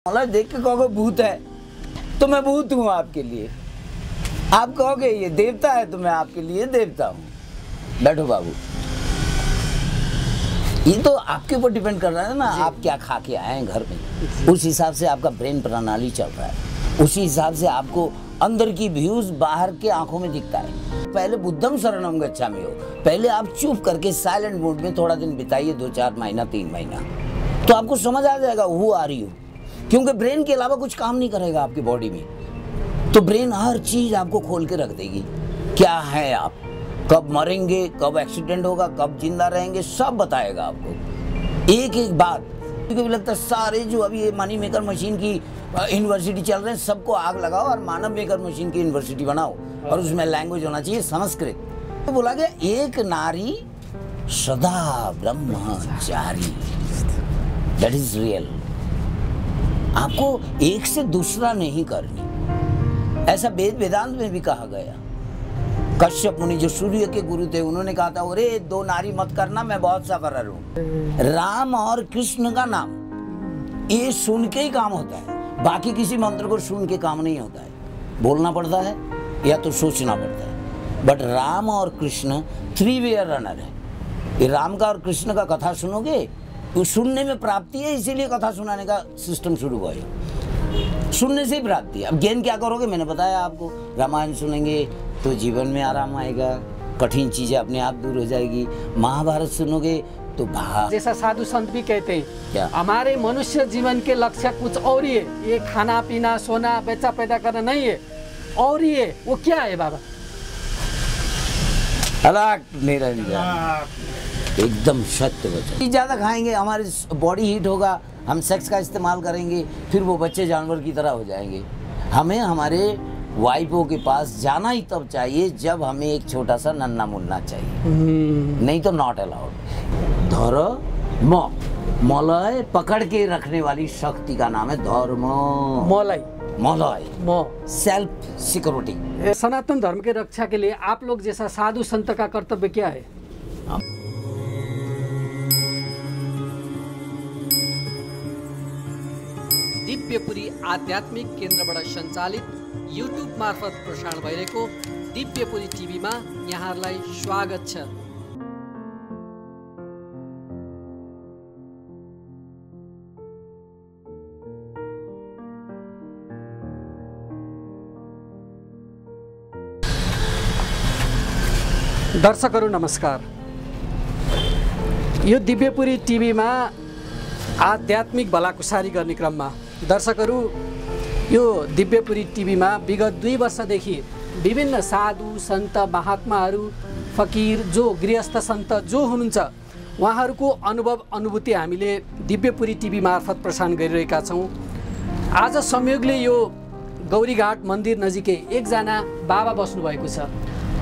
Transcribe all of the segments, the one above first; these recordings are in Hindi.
मतलब देख के कहोगे भूत है तो मैं भूत हूँ आपके लिए, आप कहोगे ये देवता है तो मैं आपके लिए देवता हूँ। बैठो बाबू, ये तो आपके ऊपर डिपेंड कर रहा है ना, आप क्या खा के आए हैं घर में, उस हिसाब से आपका ब्रेन प्रणाली चल रहा है, उसी हिसाब से आपको अंदर की व्यूज बाहर के आंखों में दिखता है। पहले बुद्धम शरणम गच्छामि हो, पहले आप चुप करके साइलेंट मोड में थोड़ा दिन बिताइए, 2-4 महीना 3 महीना, तो आपको समझ आ जाएगा हु आर यू। क्योंकि ब्रेन के अलावा कुछ काम नहीं करेगा आपकी बॉडी में, तो ब्रेन हर चीज आपको खोल के रख देगी। क्या है आप, कब मरेंगे, कब एक्सीडेंट होगा, कब जिंदा रहेंगे, सब बताएगा आपको एक एक बात। क्योंकि लगता है सारे जो अभी ये मनी मेकर मशीन की यूनिवर्सिटी चल रहे हैं, सबको आग लगाओ और मानव मेकर मशीन की यूनिवर्सिटी बनाओ, और उसमें लैंग्वेज होना चाहिए संस्कृत। तो बोला गया एक नारी सदा ब्रह्मचारी, दैट इज रियल। आपको एक से दूसरा नहीं करनी, ऐसा वेद वेदांत में भी कहा गया। कश्यप मुनि जो सूर्य के गुरु थे, उन्होंने कहा था अरे 2 नारी मत करना, मैं बहुत सफर हूँ। राम और कृष्ण का नाम ये सुन के ही काम होता है, बाकी किसी मंत्र को सुन के काम नहीं होता है, बोलना पड़ता है या तो सोचना पड़ता है। बट राम और कृष्ण 3 वे रनर है। ये राम का और कृष्ण का कथा सुनोगे तो सुनने में प्राप्ति है, इसीलिए कथा सुनाने का सिस्टम शुरू हुआ है, सुनने से ही प्राप्ति है। अब ज्ञान क्या करोगे, मैंने बताया आपको, रामायण सुनेंगे तो जीवन में आराम आएगा, कठिन चीजें अपने आप दूर हो जाएगी। महाभारत सुनोगे तो जैसा साधु संत भी कहते हैं क्या? हमारे मनुष्य जीवन के लक्ष्य कुछ और ही है, ये खाना पीना सोना बच्चा पैदा करना नहीं है, और ही है। वो क्या है बाबा? अलग निरंजन, एकदम सत्य वचन। ज्यादा खाएंगे हमारी बॉडी हीट होगा, हम सेक्स का इस्तेमाल करेंगे, फिर वो बच्चे जानवर की तरह हो जाएंगे। हमें हमारे वाइफों के पास जाना ही तब चाहिए जब हमें एक छोटा सा नन्ना मुन्ना चाहिए, नहीं तो नॉट अलाउड। धर्म मलय पकड़ के रखने वाली शक्ति का नाम है धर्म। मलय मलय सेल्फ सिक्योरिटी। सनातन धर्म के रक्षा के लिए आप लोग जैसा साधु संत का कर्तव्य क्या है? दिव्यपुरी आध्यात्मिक केन्द्रबाट सञ्चालित युट्युब मार्फत प्रसारण भइरहेको दिव्यपुरी टिभीमा यहाँहरूलाई स्वागत छ। दर्शकहरू नमस्कार, यो दिव्यपुरी टिभीमा आध्यात्मिक भलाकुसारी गर्ने क्रममा दर्शकहरू यो दिव्यपुरी टिभीमा विगत 2 वर्षदेखि विभिन्न साधु सन्त महात्माहरू फकीर जो गृहस्थ सन्त जो हुनुहुन्छ उहाँहरूको अनुभव अनुभूति हामीले दिव्यपुरी टिभी मार्फत प्रसारण गरिरहेका छौँ। आज संयोगले यो गौरीघाट मन्दिर नजिकै एकजना बाबा बस्नुभएको छ,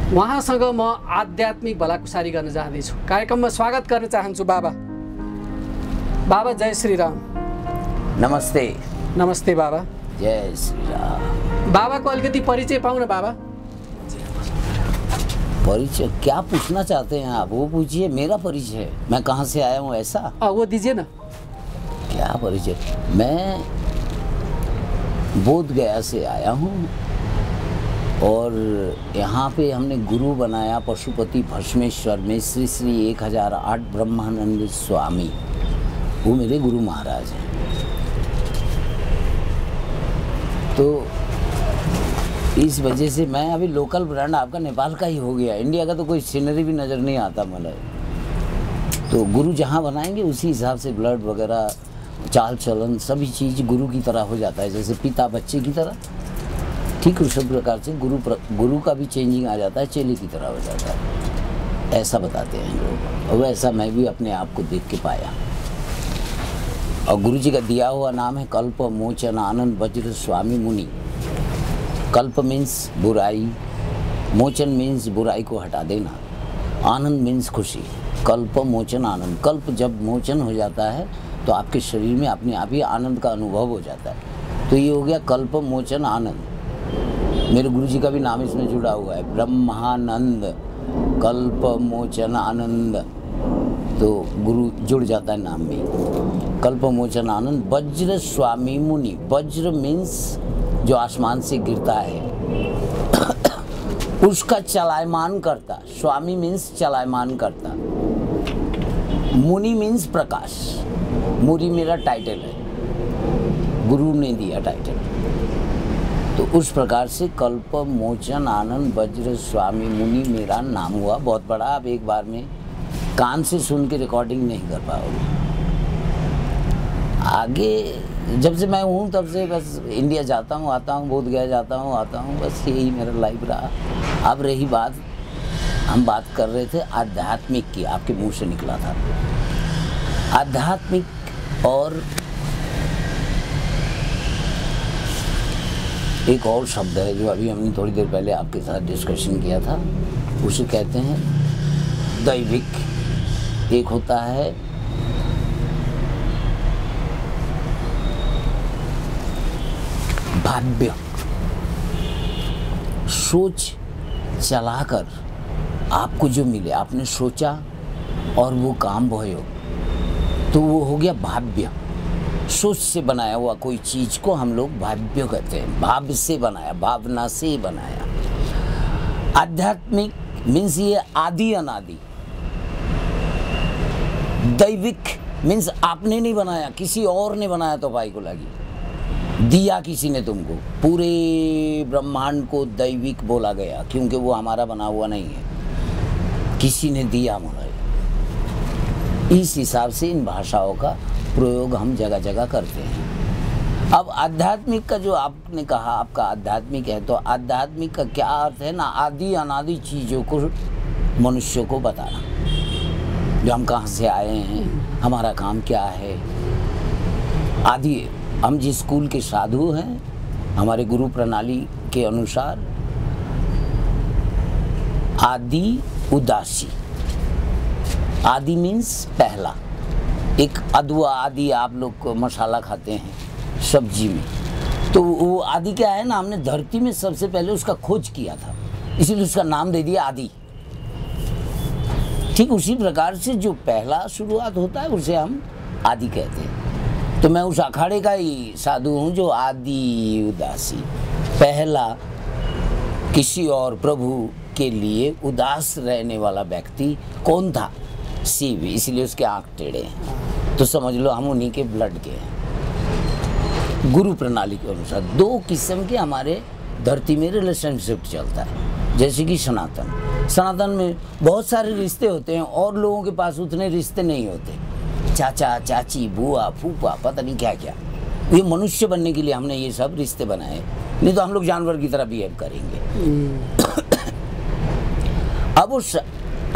उहाँसँग म आध्यात्मिक भलाकुसारी गर्न जाँदैछु। कार्यक्रममा स्वागत गर्न चाहन्छु बाबा। बाबा जय श्री राम। नमस्ते। नमस्ते बाबा। जय श्री राम। बाबा को अलिकति परिचय पाऊँ न बाबा? परिचय क्या पूछना चाहते हैं आप, वो पूछिए। मेरा परिचय, मैं कहाँ से आया हूँ ऐसा? वो दीजिए ना। क्या परिचय? मैं बोध गया से आया हूँ और यहाँ पे हमने गुरु बनाया पशुपति भस्मेश्वर में श्री श्री 1008 ब्रह्मानंद स्वामी, वो मेरे गुरु महाराज हैं। तो इस वजह से मैं अभी लोकल ब्रांड आपका नेपाल का ही हो गया, इंडिया का तो कोई सीनरी भी नज़र नहीं आता मतलब। तो गुरु जहाँ बनाएंगे उसी हिसाब से ब्लड वगैरह चाल चलन सभी चीज़ गुरु की तरह हो जाता है, जैसे पिता बच्चे की तरह, ठीक उसी प्रकार से गुरु का भी चेंजिंग आ जाता है, चेले की तरह हो जाता है, ऐसा बताते हैं लोग। और वैसा मैं भी अपने आप को देख के पाया। और गुरु जी का दिया हुआ नाम है कल्प मोचन आनंद वज्र स्वामी मुनि। कल्प मीन्स बुराई, मोचन मीन्स बुराई को हटा देना, आनंद मीन्स खुशी। कल्प मोचन आनंद, कल्प जब मोचन हो जाता है तो आपके शरीर में अपने आप ही आनंद का अनुभव हो जाता है। तो ये हो गया कल्प मोचन आनंद। मेरे गुरु जी का भी नाम इसमें जुड़ा हुआ है, ब्रह्मानंद कल्प मोचन आनंद। तो गुरु जुड़ जाता है नाम में। कल्पमोचन आनंद वज्र स्वामी मुनि। वज्र मीन्स जो आसमान से गिरता है उसका चलायमान करता। स्वामी मीन्स चलायमान करता। मुनि मीन्स प्रकाश। मुनि मेरा टाइटल है, गुरु ने दिया टाइटल। तो उस प्रकार से कल्पमोचन आनंद वज्र स्वामी मुनि मेरा नाम हुआ। बहुत बड़ा, आप एक बार में कान से सुन के रिकॉर्डिंग नहीं कर पाओगे। आगे जब से मैं हूँ तब से बस इंडिया जाता हूँ, आता हूँ, बोधगया जाता हूँ, आता हूँ, बस यही मेरा लाइफ रहा। अब रही बात, हम बात कर रहे थे आध्यात्मिक की, आपके मुंह से निकला था आध्यात्मिक। और एक और शब्द है जो अभी हमने थोड़ी देर पहले आपके साथ डिस्कशन किया था, उसे कहते हैं दैविक। एक होता है भाव्य। सोच चलाकर आपको जो मिले, आपने सोचा और वो काम भयो, तो वो हो गया भाव्य। सोच से बनाया हुआ कोई चीज को हम लोग भाव्य कहते हैं। भाव से बनाया, भावना से बनाया। आध्यात्मिक मीन्स ये आदि अनादि। दैविक मीन्स आपने नहीं बनाया, किसी और ने बनाया तो भाई को लगी, दिया किसी ने तुमको। पूरे ब्रह्मांड को दैविक बोला गया क्योंकि वो हमारा बना हुआ नहीं है, किसी ने दिया मुझे। इस हिसाब से इन भाषाओं का प्रयोग हम जगह जगह करते हैं। अब आध्यात्मिक का जो आपने कहा, आपका आध्यात्मिक है, तो आध्यात्मिक का क्या अर्थ है ना, आदि अनादि चीज़ों को मनुष्य को बताना, जो हम कहाँ से आए हैं, हमारा काम क्या है आदि। हम जिस स्कूल के साधु हैं, हमारे गुरु प्रणाली के अनुसार आदि उदासी। आदि मीन्स पहला। एक अदवा आदि आप लोग को मसाला खाते हैं सब्जी में, तो वो आदि क्या है ना, हमने धरती में सबसे पहले उसका खोज किया था, इसीलिए उसका नाम दे दिया आदि। ठीक उसी प्रकार से जो पहला शुरुआत होता है उसे हम आदि कहते हैं। तो मैं उस अखाड़े का ही साधु हूँ जो आदि उदासी, पहला किसी और प्रभु के लिए उदास रहने वाला व्यक्ति कौन था, शिव, इसलिए उसके आंख टेढ़े हैं। तो समझ लो हम उन्हीं के ब्लड के हैं। गुरु प्रणाली के अनुसार दो किस्म के हमारे धरती में रिलेशनशिप चलता है। जैसे कि सनातन में बहुत सारे रिश्ते होते हैं और लोगों के पास उतने रिश्ते नहीं होते। चाचा चाची बुआ फूफा पता नहीं क्या क्या, ये मनुष्य बनने के लिए हमने ये सब रिश्ते बनाए, नहीं तो हम लोग जानवर की तरह बिहेव करेंगे। अब उस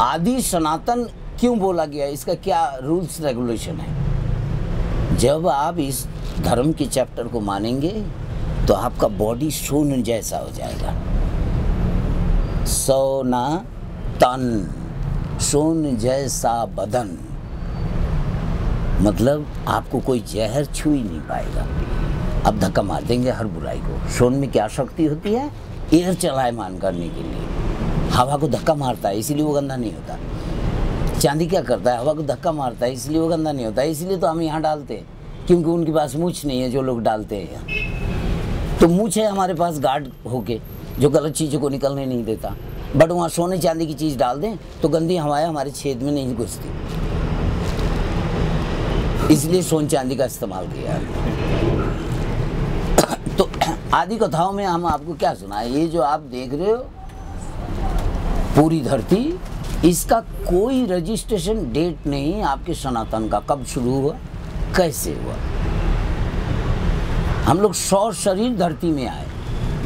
आदि सनातन क्यों बोला गया, इसका क्या रूल्स रेगुलेशन है। जब आप इस धर्म के चैप्टर को मानेंगे तो आपका बॉडी सोने जैसा हो जाएगा। सोना तन, सोन जैसा बदन, मतलब आपको कोई जहर छू ही नहीं पाएगा। अब धक्का मार देंगे हर बुराई को। सोन में क्या शक्ति होती है, एयर चलायमान करने के लिए। हवा को धक्का मारता है इसलिए वो गंदा नहीं होता। चांदी क्या करता है, हवा को धक्का मारता है इसलिए वो गंदा नहीं होता। इसलिए तो हम यहाँ डालते हैं क्योंकि उनके पास मूछ नहीं है जो लोग डालते हैं यहाँ। तो मूछ है हमारे पास गार्ड होके जो गलत चीज़ों को निकलने नहीं देता। बट वहाँ सोने चांदी की चीज़ डाल दें तो गंदी हवाएं हमारे छेद में नहीं घुसती, इसलिए सोन चांदी का इस्तेमाल किया। तो आदि कथाओं में हम आपको क्या सुनाए, ये जो आप देख रहे हो पूरी धरती, इसका कोई रजिस्ट्रेशन डेट नहीं आपके सनातन का, कब शुरू हुआ कैसे हुआ। हम लोग 100 शरीर धरती में आए।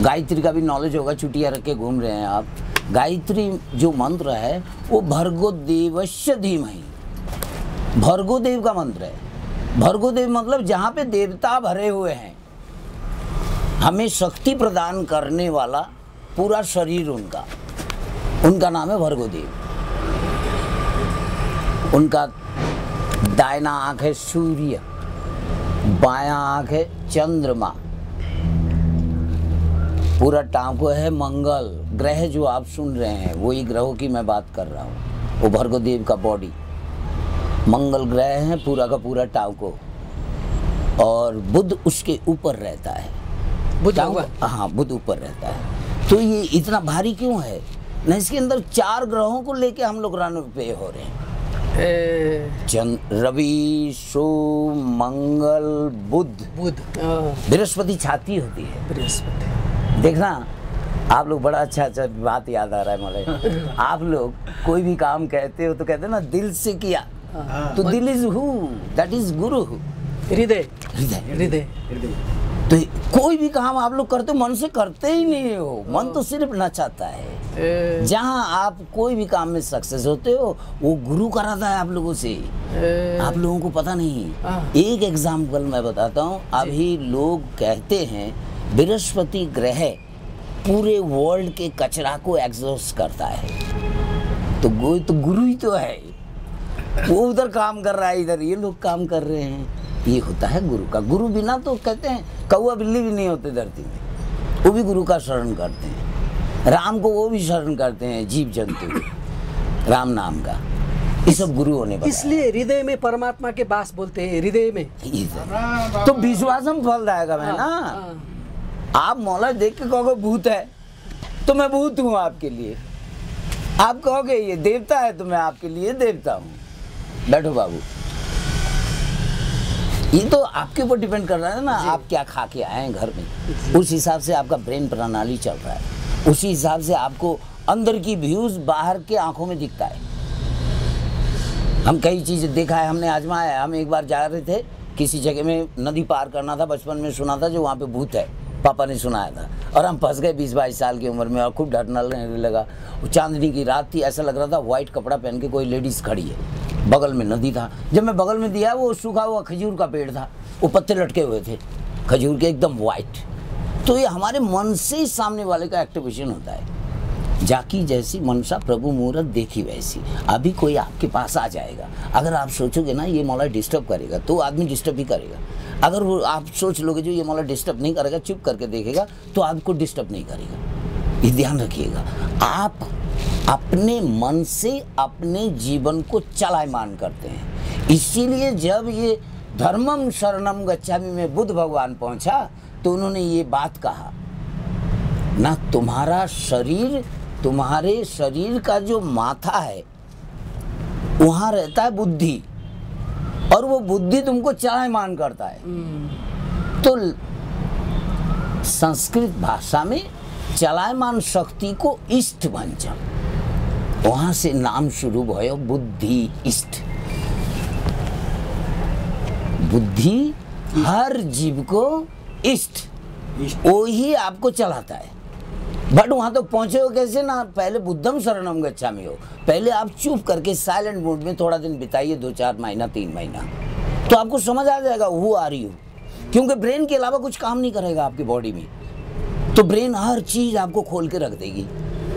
गायत्री का भी नॉलेज होगा, चुटिया रख के घूम रहे हैं आप। गायत्री जो मंत्र है वो भर्गो देवस्य धीमहि, भर्गोदेव का मंत्र है। भर्गोदेव मतलब जहाँ पे देवता भरे हुए हैं, हमें शक्ति प्रदान करने वाला पूरा शरीर उनका नाम है भर्गोदेव। उनका दाहिना आँख है सूर्य, बायां आँख है चंद्रमा, पूरा टाँको है मंगल। ग्रह जो आप सुन रहे हैं वही ग्रहों की मैं बात कर रहा हूँ, वो भर्गोदेव का बॉडी। मंगल ग्रह है पूरा का पूरा टाउको, और बुध उसके ऊपर रहता है। बुध हाँ, बुध ऊपर रहता है। तो ये इतना भारी क्यों है ना? इसके अंदर 4 ग्रहों को लेके हम लोग रन पे हो रहे हैं। रवि, सोम, मंगल, बुध। बृहस्पति छाती होती है। बृहस्पति देखना, आप लोग बड़ा अच्छा बात याद आ रहा है मुझे। आप लोग कोई भी काम कहते हो तो कहते हो ना दिल से किया, तो दिल इज हु, दैट इज गुरु। हृदय। तो कोई भी काम आप लोग करते हो मन से करते ही नहीं हो, मन तो सिर्फ नचाता है। जहाँ आप कोई भी काम में सक्सेस होते हो वो गुरु कराता है आप लोगों से। आप लोगों को पता नहीं। एक एग्जाम्पल मैं बताता हूँ। अभी लोग कहते हैं बृहस्पति ग्रह पूरे वर्ल्ड के कचरा को एग्जॉस्ट करता है, तो गुरु ही तो है। वो उधर काम कर रहा है, इधर ये लोग काम कर रहे हैं। ये होता है गुरु का। गुरु बिना तो कहते हैं कौवा बिल्ली भी नहीं होते धरती में, वो भी गुरु का शरण करते हैं। राम को वो भी शरण करते हैं, जीव जंतु राम नाम का। ये सब गुरु होने पर इसलिए हृदय में परमात्मा के वास बोलते हैं। हृदय में तो विश्वासम फलदायक है ना। आप मौला देख के कहोगे भूत है तो मैं भूत हूँ आपके लिए। आप कहोगे ये देवता है तो मैं आपके लिए देवता हूँ। बैठो बाबू, ये तो आपके ऊपर डिपेंड कर रहा है ना, आप क्या खा के आए हैं घर में, उस हिसाब से आपका ब्रेन प्रणाली चल रहा है। उसी हिसाब से आपको अंदर की व्यूज बाहर के आंखों में दिखता है। हम कई चीजें देखा है, हमने आजमाया है। हम एक बार जा रहे थे किसी जगह में, नदी पार करना था, बचपन में सुना था जो वहाँ पे भूत है, पापा ने सुनाया था, और हम फंस गए 20-22 साल की उम्र में, और खूब डरने लगा। चांदनी की रात थी, ऐसा लग रहा था व्हाइट कपड़ा पहन के कोई लेडीज खड़ी है, बगल में नदी था। जब मैं बगल में दिया, वो सूखा हुआ खजूर का पेड़ था, वो पत्ते लटके हुए थे खजूर के, एकदम व्हाइट। तो ये हमारे मन से ही सामने वाले का एक्टिवेशन होता है। जाकी जैसी मनसा प्रभु मुहूर्त देखी वैसी। अभी कोई आपके पास आ जाएगा, अगर आप सोचोगे ना ये मौला डिस्टर्ब करेगा, तो आदमी डिस्टर्ब ही करेगा। अगर वो आप सोच लोगे जो ये मौला डिस्टर्ब नहीं करेगा, चुप करके देखेगा, तो आपको डिस्टर्ब नहीं करेगा। ये ध्यान रखिएगा। आप अपने मन से अपने जीवन को चलायमान करते हैं। इसीलिए जब ये धर्मम शरणम गच्छामि में बुद्ध भगवान पहुंचा तो उन्होंने ये बात कहा ना, तुम्हारे शरीर का जो माथा है वहां रहता है बुद्धि, और वो बुद्धि तुमको चलायमान करता है। तो संस्कृत भाषा में चलायमान शक्ति को इष्ट पंचम, वहां से नाम शुरू भयो बुद्धि इष्ट। बुद्धि हर जीव को इष्ट, वो ही आपको चलाता है। बट वहां तो पहुंचे हो कैसे ना, पहले बुद्धम शरणम गच्छामि हो। पहले आप चुप करके साइलेंट मोड में थोड़ा दिन बिताइए, 2-4 महीना 3 महीना, तो आपको समझ आ जाएगा हु आर यू। क्योंकि ब्रेन के अलावा कुछ काम नहीं करेगा आपकी बॉडी में, तो ब्रेन हर चीज आपको खोल के रख देगी।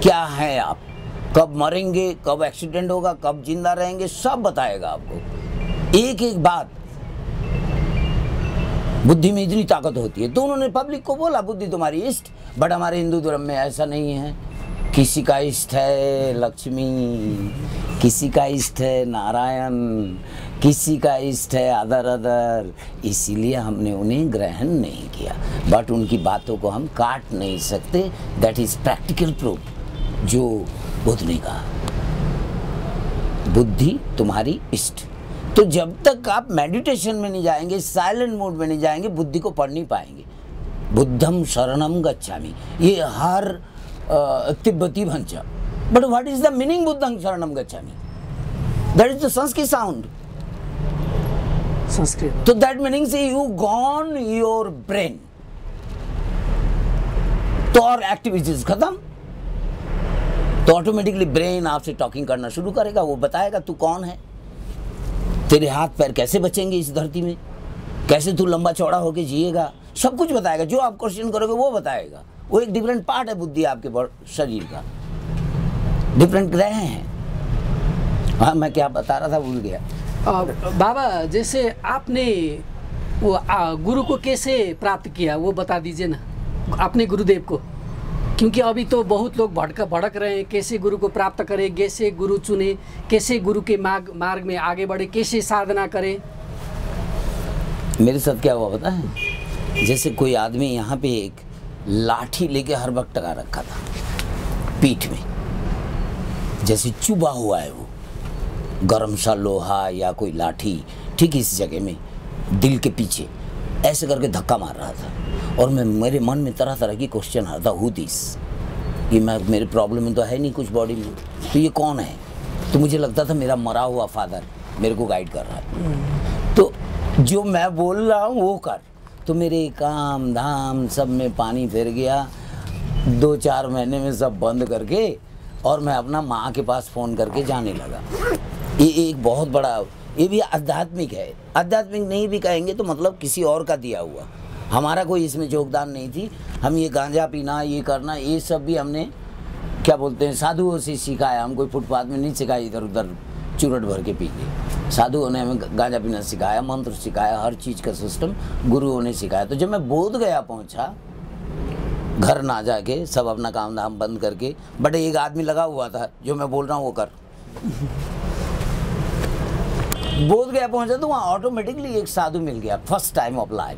क्या है आप, कब मरेंगे, कब एक्सीडेंट होगा, कब जिंदा रहेंगे, सब बताएगा आपको, एक एक बात। बुद्धि में इतनी ताकत होती है। तो उन्होंने पब्लिक को बोला बुद्धि तुम्हारी इष्ट, बट हमारे हिंदू धर्म में ऐसा नहीं है। किसी का इष्ट है लक्ष्मी, किसी का इष्ट है नारायण, किसी का इष्ट है अदर। इसीलिए हमने उन्हें ग्रहण नहीं किया। बट उनकी बातों को हम काट नहीं सकते। दैट इज प्रैक्टिकल प्रूफ जो बुद्ध ने कहा, बुद्धि तुम्हारी इष्ट। तो जब तक आप मेडिटेशन में नहीं जाएंगे, साइलेंट मोड में नहीं जाएंगे, बुद्धि को पढ़ नहीं पाएंगे। बुद्धम शरणम गच्छामि, ये हर तिब्बती भाषा। But what is the meaning बुद्धम शरणम गच्छामि? That is the Sanskrit sound, Sanskrit. तो दैट मीनिंग से यू गॉन योर ब्रेन, तो और एक्टिविटीज खत्म। तो ऑटोमेटिकली ब्रेन आपसे टॉकिंग करना शुरू करेगा। वो बताएगा तू कौन है, तेरे हाथ पैर कैसे बचेंगे इस धरती में, कैसे तू लंबा चौड़ा होके जिएगा, सब कुछ बताएगा। जो आप क्वेश्चन करोगे वो बताएगा। वो एक डिफरेंट पार्ट है बुद्धि आपके शरीर का, डिफरेंट ग्रह हैं। हाँ, मैं क्या बता रहा था, भूल गया। बाबा, जैसे आपने वो गुरु को कैसे प्राप्त किया वो बता दीजिए ना, अपने गुरुदेव को क्योंकि अभी तो बहुत लोग भड़क रहे हैं, कैसे गुरु को प्राप्त करें, कैसे गुरु चुने, कैसे गुरु के मार्ग में आगे बढ़े, कैसे साधना करें। मेरे साथ क्या हुआ पता है, जैसे कोई आदमी यहाँ पे एक लाठी लेके हर वक्त टका रखा था पीठ में, जैसे चुभा हुआ है वो गरम सा लोहा या कोई लाठी, ठीक इस जगह में दिल के पीछे ऐसे करके धक्का मार रहा था। और मेरे मन में तरह तरह की क्वेश्चन आ रहा था, हु दिस, कि मैं मेरे प्रॉब्लम में तो है नहीं कुछ बॉडी में, तो ये कौन है। तो मुझे लगता था मेरा मरा हुआ फादर मेरे को गाइड कर रहा है, तो जो मैं बोल रहा हूँ वो कर। तो मेरे काम धाम सब में पानी फिर गया। 2-4 महीने में सब बंद करके और मैं अपना माँ के पास फ़ोन करके जाने लगा। ये एक बहुत बड़ा, ये भी आध्यात्मिक है, आध्यात्मिक नहीं भी कहेंगे तो मतलब किसी और का दिया हुआ, हमारा कोई इसमें योगदान नहीं थी। हम ये गांजा पीना, ये करना, ये सब भी हमने क्या बोलते हैं साधुओं से सीखा है। हम कोई फुटपाथ में नहीं सिखाया इधर उधर चूरट भर के पी के। साधुओं ने हमें गांजा पीना सिखाया, मंत्र सिखाया, हर चीज़ का सिस्टम गुरुओं ने सिखाया। तो जब मैं बोध गया पहुंचा, घर ना जाके सब अपना काम धाम बंद करके, बट एक आदमी लगा हुआ था जो मैं बोल रहा हूँ वो कर। बोध गया पहुंचा तो वहाँ ऑटोमेटिकली एक साधु मिल गया, फर्स्ट टाइम ऑफ लाइफ।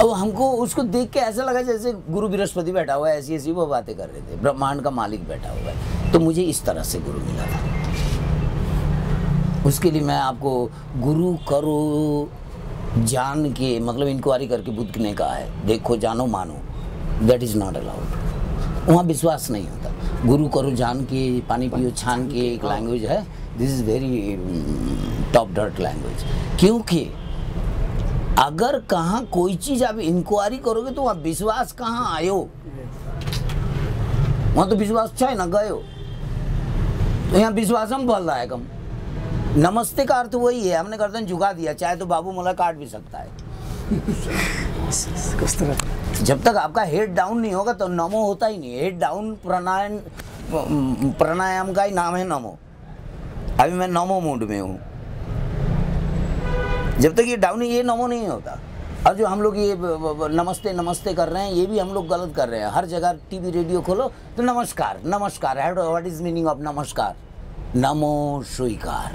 अब हमको उसको देख के ऐसा लगा जैसे गुरु बृहस्पति बैठा हुआ है, ऐसी ऐसी वो बातें कर रहे थे, ब्रह्मांड का मालिक बैठा हुआ है। तो मुझे इस तरह से गुरु मिला था। उसके लिए मैं आपको गुरु करो जान के, मतलब इंक्वायरी करके बुद्ध ने कहा है, देखो जानो मानो, दैट इज़ नॉट अलाउड। वहाँ विश्वास नहीं होता। गुरु करो जान के, पानी पियो छान के एक लैंग्वेज है, this is very top dirt language. क्योंकि अगर कहाँ कोई चीज़ आप इंक्वायरी करोगे तो वहाँ विश्वास कहाँ आयो, वहाँ तो विश्वास चाहे ना गयो। तो यहाँ विश्वास हम बोल रहा है कम। नमस्ते का अर्थ वही है, हमने गर्दन झुका दिया, चाहे तो बाबू मोला काट भी सकता है। जब तक आपका हेड डाउन नहीं होगा तो नमो होता ही नहीं। हेड डाउन प्राणायाम का ही नाम है नमो। अभी मैं नमो मूड में हूँ, जब तक ये डाउन है ये नमो नहीं होता। और जो हम लोग ये नमस्ते नमस्ते कर रहे हैं, ये भी हम लोग गलत कर रहे हैं। हर जगह टीवी रेडियो खोलो तो नमस्कार नमस्कार, व्हाट इज मीनिंग ऑफ नमस्कार? नमो स्वीकार।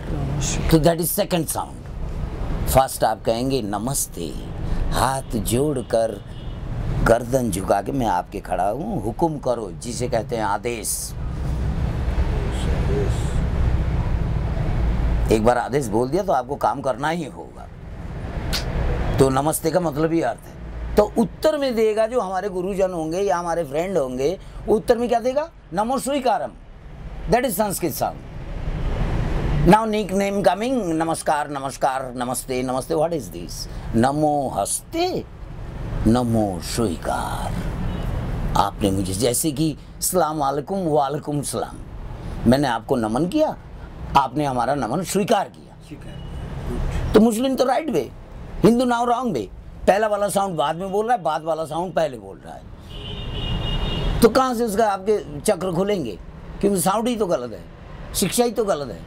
तो that is second sound. First आप कहेंगे नमस्ते, हाथ जोड़कर गर्दन झुका के मैं आपके खड़ा हूँ, हुक्म करो, जिसे कहते हैं आदेश। एक बार आदेश बोल दिया तो आपको काम करना ही होगा। तो नमस्ते का मतलब ही अर्थ है। तो उत्तर में देगा जो हमारे गुरुजन होंगे या हमारे फ्रेंड होंगे, उत्तर में क्या देगा? नमो स्वीकारम, that is Sanskrit sound. Now nickname coming, नमस्कार नमस्कार, नमस्ते नमस्ते, व्हाट इज दिस? नमो हस्ते, नमो स्वीकार। आपने मुझे, जैसे कि सलाम वालेकुम वालेकुम सलाम, मैंने आपको नमन किया, आपने हमारा नमन स्वीकार किया। तो मुस्लिम तो right way, Hindu now wrong way. पहला वाला साउंड बाद में बोल रहा है, बाद वाला साउंड पहले बोल रहा है। तो कहाँ से उसका आपके चक्र खुलेंगे? क्योंकि साउंड ही तो गलत है, शिक्षा ही तो गलत है।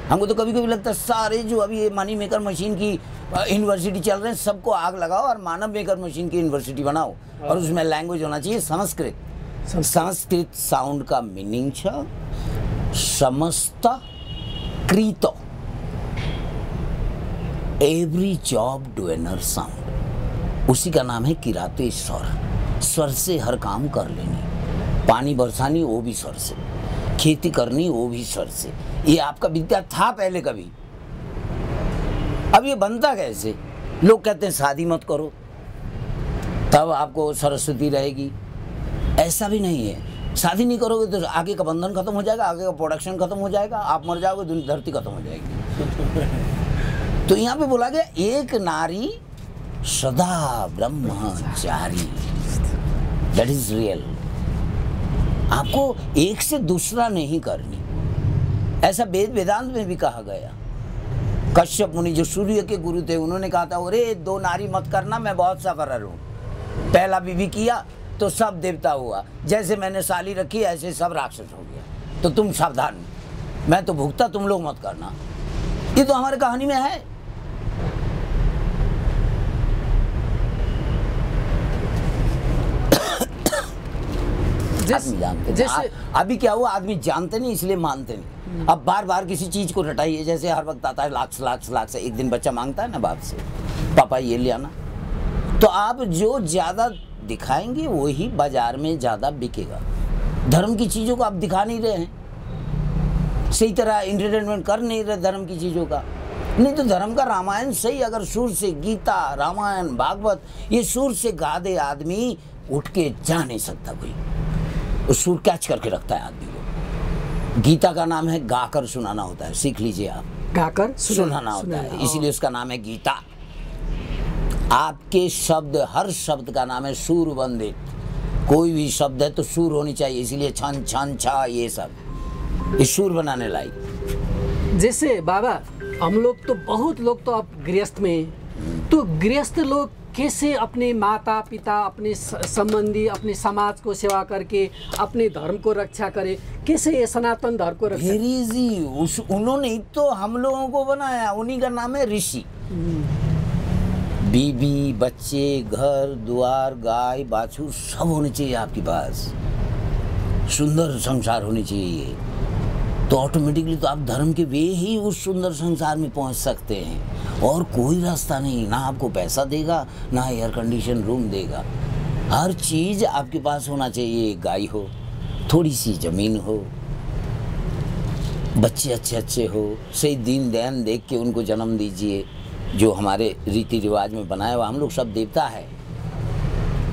हमको तो कभी कभी लगता है सारे जो अभी ये मनी मेकर मशीन की यूनिवर्सिटी चल रहे हैं, सबको आग लगाओ और मानव मेकर मशीन की यूनिवर्सिटी बनाओ, और उसमें लैंग्वेज होना चाहिए संस्कृत। संस्कृत साउंड का मीनिंग छ समस्त कृत, एवरी जॉब डूएनर साउंड। उसी का नाम है किराते स्वर। स्वर से हर काम कर लेनी, पानी बरसानी वो भी स्वर से, खेती करनी वो भी स्वर से। ये आपका विद्या था पहले कभी, अब ये बनता कैसे? लोग कहते हैं शादी मत करो तब आपको सरस्वती रहेगी। ऐसा भी नहीं है, शादी नहीं करोगे तो आगे का बंधन खत्म हो जाएगा, आगे का प्रोडक्शन खत्म हो जाएगा, आप मर जाओगे, धरती खत्म हो जाएगी। तो यहाँ पे बोला गया एक नारी सदा ब्रह्मचारी, दैट इज रियल। आपको एक से दूसरा नहीं करनी, ऐसा वेद वेदांत में भी कहा गया। कश्यप मुनि जो सूर्य के गुरु थे, उन्होंने कहा था अरे 2 नारी मत करना, मैं बहुत सफर हूँ। पहला बीवी किया तो सब देवता हुआ, जैसे मैंने साली रखी ऐसे सब राक्षस हो गया। तो तुम सावधान, मैं तो भुगता, तुम लोग मत करना। ये तो हमारे कहानी में है। आदमी जानते नहीं। अभी क्या हुआ, आदमी जानते नहीं इसलिए मानते नहीं। अब बार बार किसी चीज को रटाइए, जैसे हर वक्त आता है लाख लाख लाख से, एक दिन बच्चा मांगता है ना बाप से, पापा ये ले आना, तो आप जो ज्यादा दिखाएंगे वही बाजार में ज्यादा बिकेगा। धर्म की चीजों को आप दिखा नहीं रहे हैं, सही तरह एंटरटेनमेंट कर नहीं रहे धर्म की चीजों का। नहीं तो धर्म का रामायण सही, अगर सुर से गीता रामायण भागवत ये सुर से गा दे आदमी, उठ के जा नहीं सकता कोई, उस सुर कैच करके रखता है आदमी को। गीता का नाम है गाकर सुनाना होता है, सीख लीजिए आप, गाकर सुनाना होता है, इसीलिए उसका नाम है गीता। आपके शब्द, हर शब्द का नाम है सूर वंदित। कोई भी शब्द है तो सूर होनी चाहिए, इसीलिए छन छन छा ये सब ये सूर बनाने लायक। जैसे बाबा हम लोग तो बहुत लोग तो अब गृहस्थ में, तो गृहस्थ लोग कैसे अपने माता पिता, अपने संबंधी, अपने समाज को सेवा करके अपने धर्म को रक्षा करे, कैसे ये सनातन धर्म को रक्षा? वेरी इजी, उन्होंने ही तो हम लोगों को बनाया, उन्हीं का नाम है ऋषि। बीबी बच्चे घर द्वार गाय बाछुर सब होने चाहिए आपके पास, सुंदर संसार होनी चाहिए, तो ऑटोमेटिकली तो आप धर्म के वे ही उस सुंदर संसार में पहुंच सकते हैं। और कोई रास्ता नहीं, ना आपको पैसा देगा ना एयर कंडीशन रूम देगा, हर चीज आपके पास होना चाहिए। गाय हो, थोड़ी सी जमीन हो, बच्चे अच्छे अच्छे हो, सही दीन दयान देख के उनको जन्म दीजिए। जो हमारे रीति रिवाज में बनाया हुआ, हम लोग सब देवता है,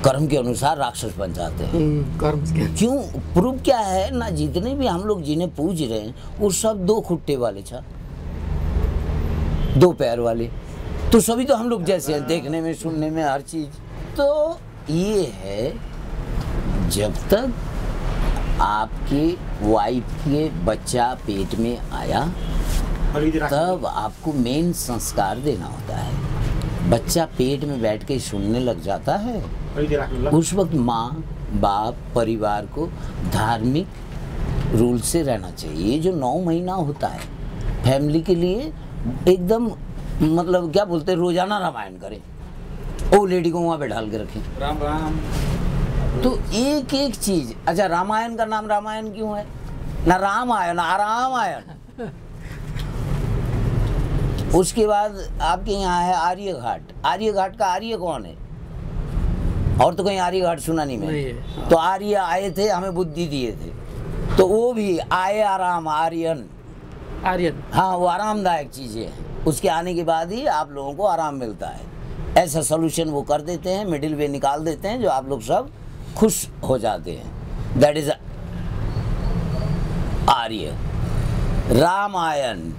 कर्म के अनुसार राक्षस बन जाते हैं। कर्म क्यों? प्रूफ क्या है ना, जितने भी हम लोग जिन्हें पूज रहे हैं वो सब दो खुट्टे वाले, दो पैर वाले, तो सभी तो हम लोग जैसे हैं, देखने में सुनने में हर चीज। तो ये है, जब तक आपके वाइफ के बच्चा पेट में आया तब आपको मेन संस्कार देना होता है। बच्चा पेट में बैठ के सुनने लग जाता है, उस वक्त माँ बाप परिवार को धार्मिक रूल से रहना चाहिए। ये जो 9 महीना होता है फैमिली के लिए एकदम, मतलब क्या बोलते हैं, रोजाना रामायण करें, ओ लेडी को वहाँ बैठा के रखें, राम राम। तो एक एक चीज, अच्छा रामायण का नाम रामायण क्यों है, ना रामायण आरामायण। उसके बाद आपके यहाँ है आर्य घाट। आर्य घाट का आर्य कौन है? और तो कहीं आर्य घाट सुना नहीं मैंने। तो आर्य आए थे, हमें बुद्धि दिए थे, तो वो भी आए आराम, आर्यन। हाँ, वो आरामदायक चीजें हैं, उसके आने के बाद ही आप लोगों को आराम मिलता है। ऐसा सोल्यूशन वो कर देते हैं, मिडिल वे निकाल देते हैं, जो आप लोग सब खुश हो जाते हैं। दैट इज आर्य। रामायण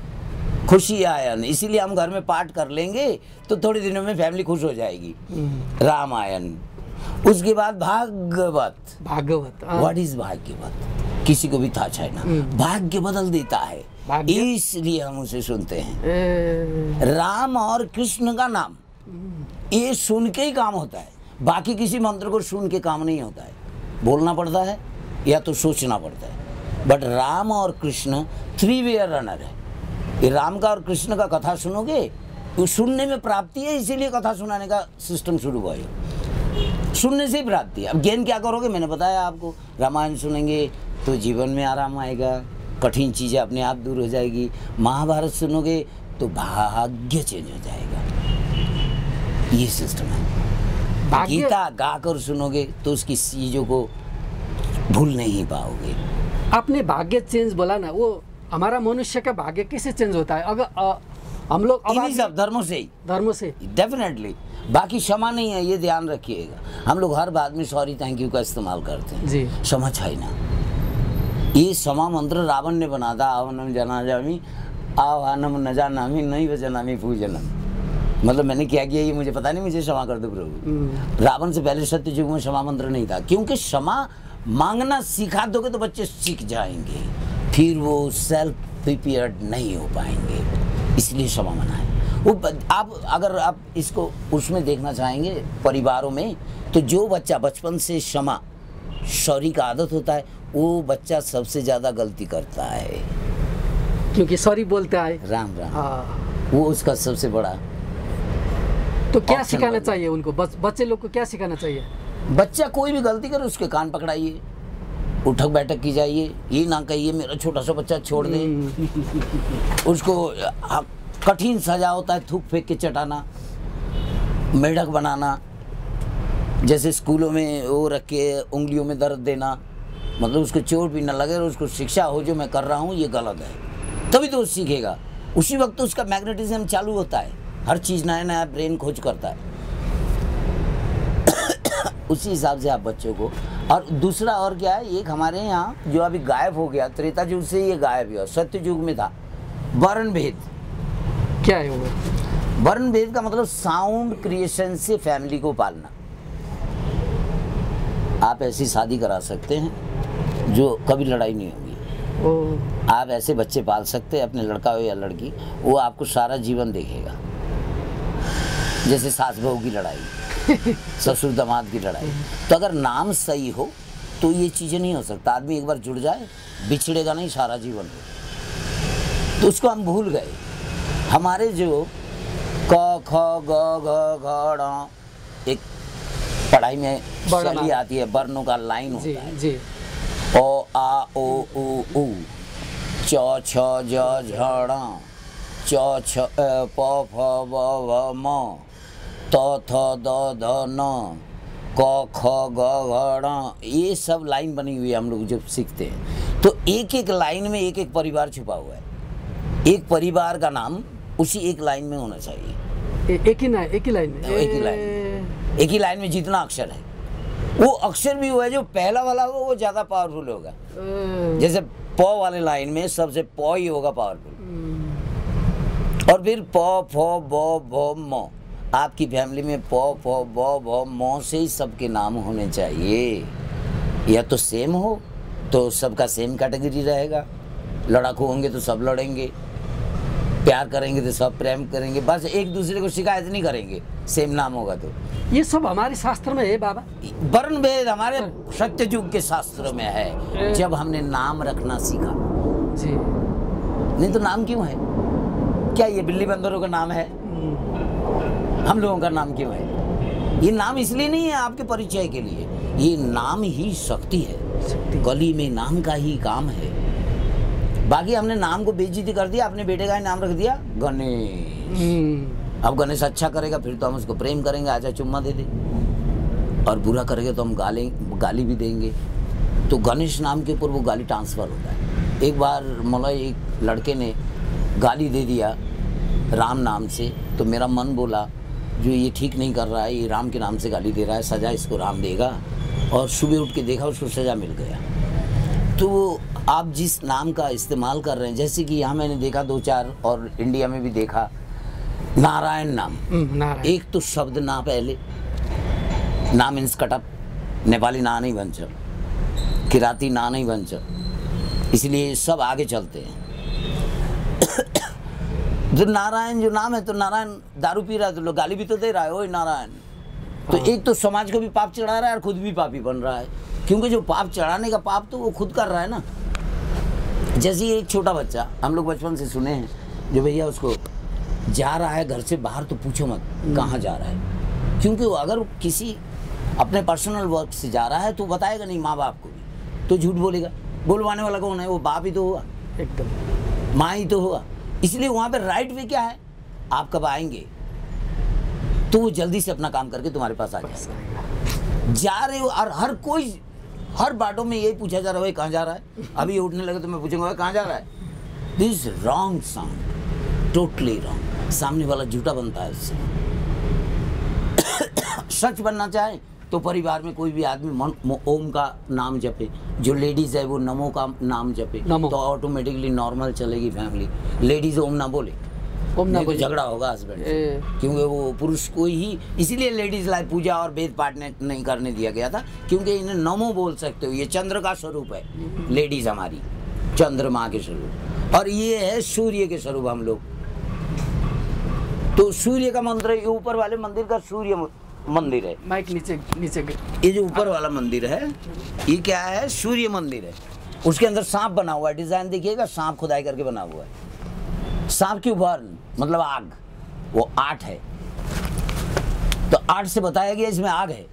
खुशी आयन, इसीलिए हम घर में पाठ कर लेंगे तो थोड़े दिनों में फैमिली खुश हो जाएगी। रामायण। उसके बाद भागवत। What is भाग्यवत? किसी को भी था चाहे, भाग्य बदल देता है, इसलिए हम उसे सुनते हैं। राम और कृष्ण का नाम ये सुन के ही काम होता है, बाकी किसी मंत्र को सुन के काम नहीं होता है, बोलना पड़ता है या तो सोचना पड़ता है। बट राम और कृष्ण 3 वे रनर है। ये राम का और कृष्ण का कथा सुनोगे तो सुनने में प्राप्ति है, इसीलिए कथा सुनाने का सिस्टम शुरू हुआ है, सुनने से ही प्राप्ति है। अब गेन क्या करोगे, मैंने बताया आपको, रामायण सुनेंगे तो जीवन में आराम आएगा, कठिन चीज़ें अपने आप दूर हो जाएगी। महाभारत सुनोगे तो भाग्य चेंज हो जाएगा, ये सिस्टम है। गीता गाकर सुनोगे तो उसकी चीज़ों को भूल नहीं पाओगे। आपने भाग्य चेंज बोला ना, वो हमारा मनुष्य का भाग्य कैसे चेंज होता है? अगर हम लोग इन्हीं सब धर्मों से डेफिनेटली, बाकी क्षमा नहीं है, ये ध्यान रखिएगा। हम लोग हर बात में सॉरी थैंक यू का इस्तेमाल करते हैं जी, क्षमा ना। ये क्षमा मंत्र रावण ने बना था, आवनम जनाजामी आवानम न जानामी नहीं वजनामी पूजनम। मतलब मैंने क्या किया ये मुझे पता नहीं, मुझे क्षमा कर दो प्रभु। रावण से पहले सत्य युग में क्षमा मंत्र नहीं था, क्योंकि क्षमा मांगना सिखा दोगे तो बच्चे सीख जाएंगे, फिर वो सेल्फ प्रिपेयर्ड नहीं हो पाएंगे, इसलिए क्षमा मनाएं। वो आप अगर आप इसको उसमें देखना चाहेंगे परिवारों में, तो जो बच्चा बचपन से क्षमा सॉरी का आदत होता है वो बच्चा सबसे ज्यादा गलती करता है, क्योंकि सॉरी बोलता है। राम राम, वो उसका सबसे बड़ा। तो क्या सिखाना चाहिए उनको, बच्चे लोग को क्या सिखाना चाहिए? बच्चा कोई भी गलती करे उसके कान पकड़ाइए, उठक बैठक की जाइए, ये ना कहिए मेरा छोटा सा बच्चा छोड़ दे। उसको कठिन सजा होता है थूक फेंक के चटाना, मेढक बनाना, जैसे स्कूलों में वो रख के उंगलियों में दर्द देना, मतलब उसको चोट भी न लगे और उसको शिक्षा हो जो मैं कर रहा हूँ ये गलत है, तभी तो वो सीखेगा। उसी वक्त तो उसका मैग्नेटिज्म चालू होता है, हर चीज़ नया नया ब्रेन खोज करता है। उसी हिसाब से आप बच्चों को। और दूसरा और क्या है, एक हमारे यहाँ जो अभी गायब हो गया, त्रेता युग से ये गायब हुआ, सत्य युग में था, वर्ण भेद। क्या है वो? वर्ण भेद का मतलब साउंड क्रिएशन से फैमिली को पालना। आप ऐसी शादी करा सकते हैं जो कभी लड़ाई नहीं होगी। आप ऐसे बच्चे पाल सकते हैं, अपने लड़का हो या लड़की, वो आपको सारा जीवन देखेगा। जैसे सास बहू की लड़ाई, ससुर दामाद की लड़ाई। तो अगर नाम सही हो तो ये चीज़ें नहीं हो सकता। आदमी एक बार जुड़ जाए बिछड़ेगा नहीं सारा जीवन। तो उसको हम भूल गए। हमारे जो क ख ग घ घ ङ एक पढ़ाई में शैली आती है, वर्णों का लाइन होता है जी। ओ आ ओ उ उ, च छ ज झ ण, च छ प फ ब भ म, त थ द ध न, क ख ग घ ङ, ये सब लाइन बनी हुई है हम लोग जब सीखते हैं। तो एक एक लाइन में एक एक परिवार छुपा हुआ है। एक परिवार का नाम उसी एक लाइन में होना चाहिए। एक ही लाइन में, एक ही लाइन में जितना अक्षर है, वो अक्षर भी वो है जो पहला वाला होगा वो ज्यादा पावरफुल होगा। जैसे प वाले लाइन में सबसे प ही होगा पावरफुल, और फिर प फ ब भ म। आपकी फैमिली में प फ ब भ म से ही सबके नाम होने चाहिए। या तो सेम हो तो सबका सेम कैटेगरी रहेगा, लड़ाकू होंगे तो सब लड़ेंगे, प्यार करेंगे तो सब प्रेम करेंगे, बस एक दूसरे को शिकायत नहीं करेंगे, सेम नाम होगा तो। ये सब हमारे शास्त्र में है बाबा। वर्ण भेद हमारे सत्य युग के शास्त्र में है, जब हमने नाम रखना सीखा जी। नहीं तो नाम क्यों है? क्या ये बिल्ली बंदरों का नाम है? हम लोगों का नाम क्यों है? ये नाम इसलिए नहीं है आपके परिचय के लिए, ये नाम ही शक्ति है। गली में नाम का ही काम है। बाकी हमने नाम को बेइज्जती कर दिया, अपने बेटे का ही नाम रख दिया गणेश। अब गणेश अच्छा करेगा फिर तो हम उसको प्रेम करेंगे, आजा चुम्मा दे दे, और बुरा करेगा तो हम गाली भी देंगे। तो गणेश नाम के ऊपर वो गाली ट्रांसफर होता है। एक बार मतलब एक लड़के ने गाली दे दिया राम नाम से, तो मेरा मन बोला जो ये ठीक नहीं कर रहा है, ये राम के नाम से गाली दे रहा है, सजा इसको राम देगा। और सुबह उठ के देखा उसको सजा मिल गया। तो आप जिस नाम का इस्तेमाल कर रहे हैं, जैसे कि यहाँ मैंने देखा 2-4 और इंडिया में भी देखा, नारायण नाम। एक तो शब्द ना, पहले ना मीन्स कटअप, नेपाली ना नहीं बन छ, किराती ना नहीं बन छ, इसलिए सब आगे चलते हैं। जो नारायण जो नाम है, तो नारायण दारू पी रहा है तो लोग गाली भी तो दे रहा है, ओए नारायण। तो एक तो समाज को भी पाप चढ़ा रहा है और खुद भी पापी बन रहा है, क्योंकि जो पाप चढ़ाने का पाप तो वो खुद कर रहा है ना। जैसे एक छोटा बच्चा, हम लोग बचपन से सुने हैं, जो भैया उसको जा रहा है घर से बाहर तो पूछो मत कहाँ जा रहा है, क्योंकि वो अगर किसी अपने पर्सनल वर्क से जा रहा है तो बताएगा नहीं माँ बाप को भी, तो झूठ बोलेगा। बोलवाने वाला कौन है? वो बाप ही तो हुआ, एकदम माँ ही तो हुआ। इसलिए वहाँ पे राइट वे क्या है, आप कब आएंगे, तो वो जल्दी से अपना काम करके तुम्हारे पास आ जाएगा। जा रहे हो, और हर कोई हर बातों में यही पूछा जा रहा है कहाँ जा रहा है। अभी उठने लगे तो मैं पूछूंगा कहाँ जा रहा है। This wrong sound, totally wrong. सामने वाला झूठा बनता है उससे। सच बनना चाहे तो परिवार में कोई भी आदमी ओम का नाम जपे, जो लेडीज है वो नमो का नाम जपे, तो ऑटोमेटिकली नॉर्मल चलेगी फैमिली। लेडीज ओम ना बोले, ओम ना बोले, झगड़ा होगा हस्बैंड से, क्योंकि वो पुरुष को ही, इसीलिए लेडीज लाइफ पूजा और वेद पाठ नहीं करने दिया गया था, क्योंकि इन्हें नमो बोल सकते हो। ये चंद्र का स्वरूप है, लेडीज हमारी चंद्रमा के स्वरूप, और ये है सूर्य के स्वरूप हम लोग। तो सूर्य का मंत्र, ये ऊपर वाले मंदिर का सूर्य मंदिर है। माइक नीचे नीचे, ये जो ऊपर वाला मंदिर है ये क्या है? सूर्य मंदिर है। उसके अंदर सांप बना हुआ है, डिजाइन देखिएगा, सांप खुदाई करके बना हुआ है। सांप की वर्ण मतलब आग, वो 8 है, तो 8 से बताया गया इसमें आग है,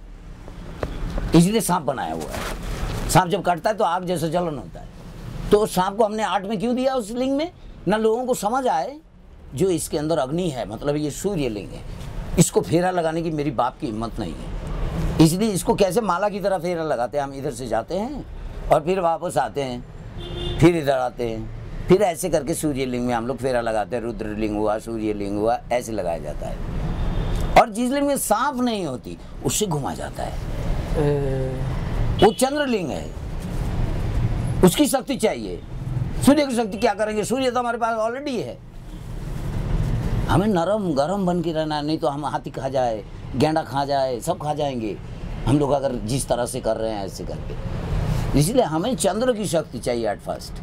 इसलिए सांप बनाया हुआ है। सांप जब काटता है तो आग जैसा जलन होता है। तो सांप को हमने 8 में क्यों दिया उस लिंग में? ना लोगों को समझ आए जो इसके अंदर अग्नि है, मतलब ये सूर्य लिंग है, इसको फेरा लगाने की मेरी बाप की हिम्मत नहीं है। इसलिए इसको कैसे माला की तरह फेरा लगाते हैं, हम इधर से जाते हैं और फिर वापस आते हैं, फिर इधर आते हैं, फिर ऐसे करके सूर्य लिंग में हम लोग फेरा लगाते हैं। रुद्र लिंग हुआ, सूर्य लिंग हुआ, ऐसे लगाया जाता है। और जिस लिंग में सांप नहीं होती उससे घुमा जाता है, वो चंद्रलिंग है, उसकी शक्ति चाहिए। सूर्य की शक्ति क्या करेंगे? सूर्य तो हमारे पास ऑलरेडी है। हमें नरम गरम बन के रहना, नहीं तो हम हाथी खा जाए, गेंडा खा जाए, सब खा जाएंगे हम लोग अगर जिस तरह से कर रहे हैं ऐसे करके। इसलिए हमें चंद्र की शक्ति चाहिए एट फर्स्ट।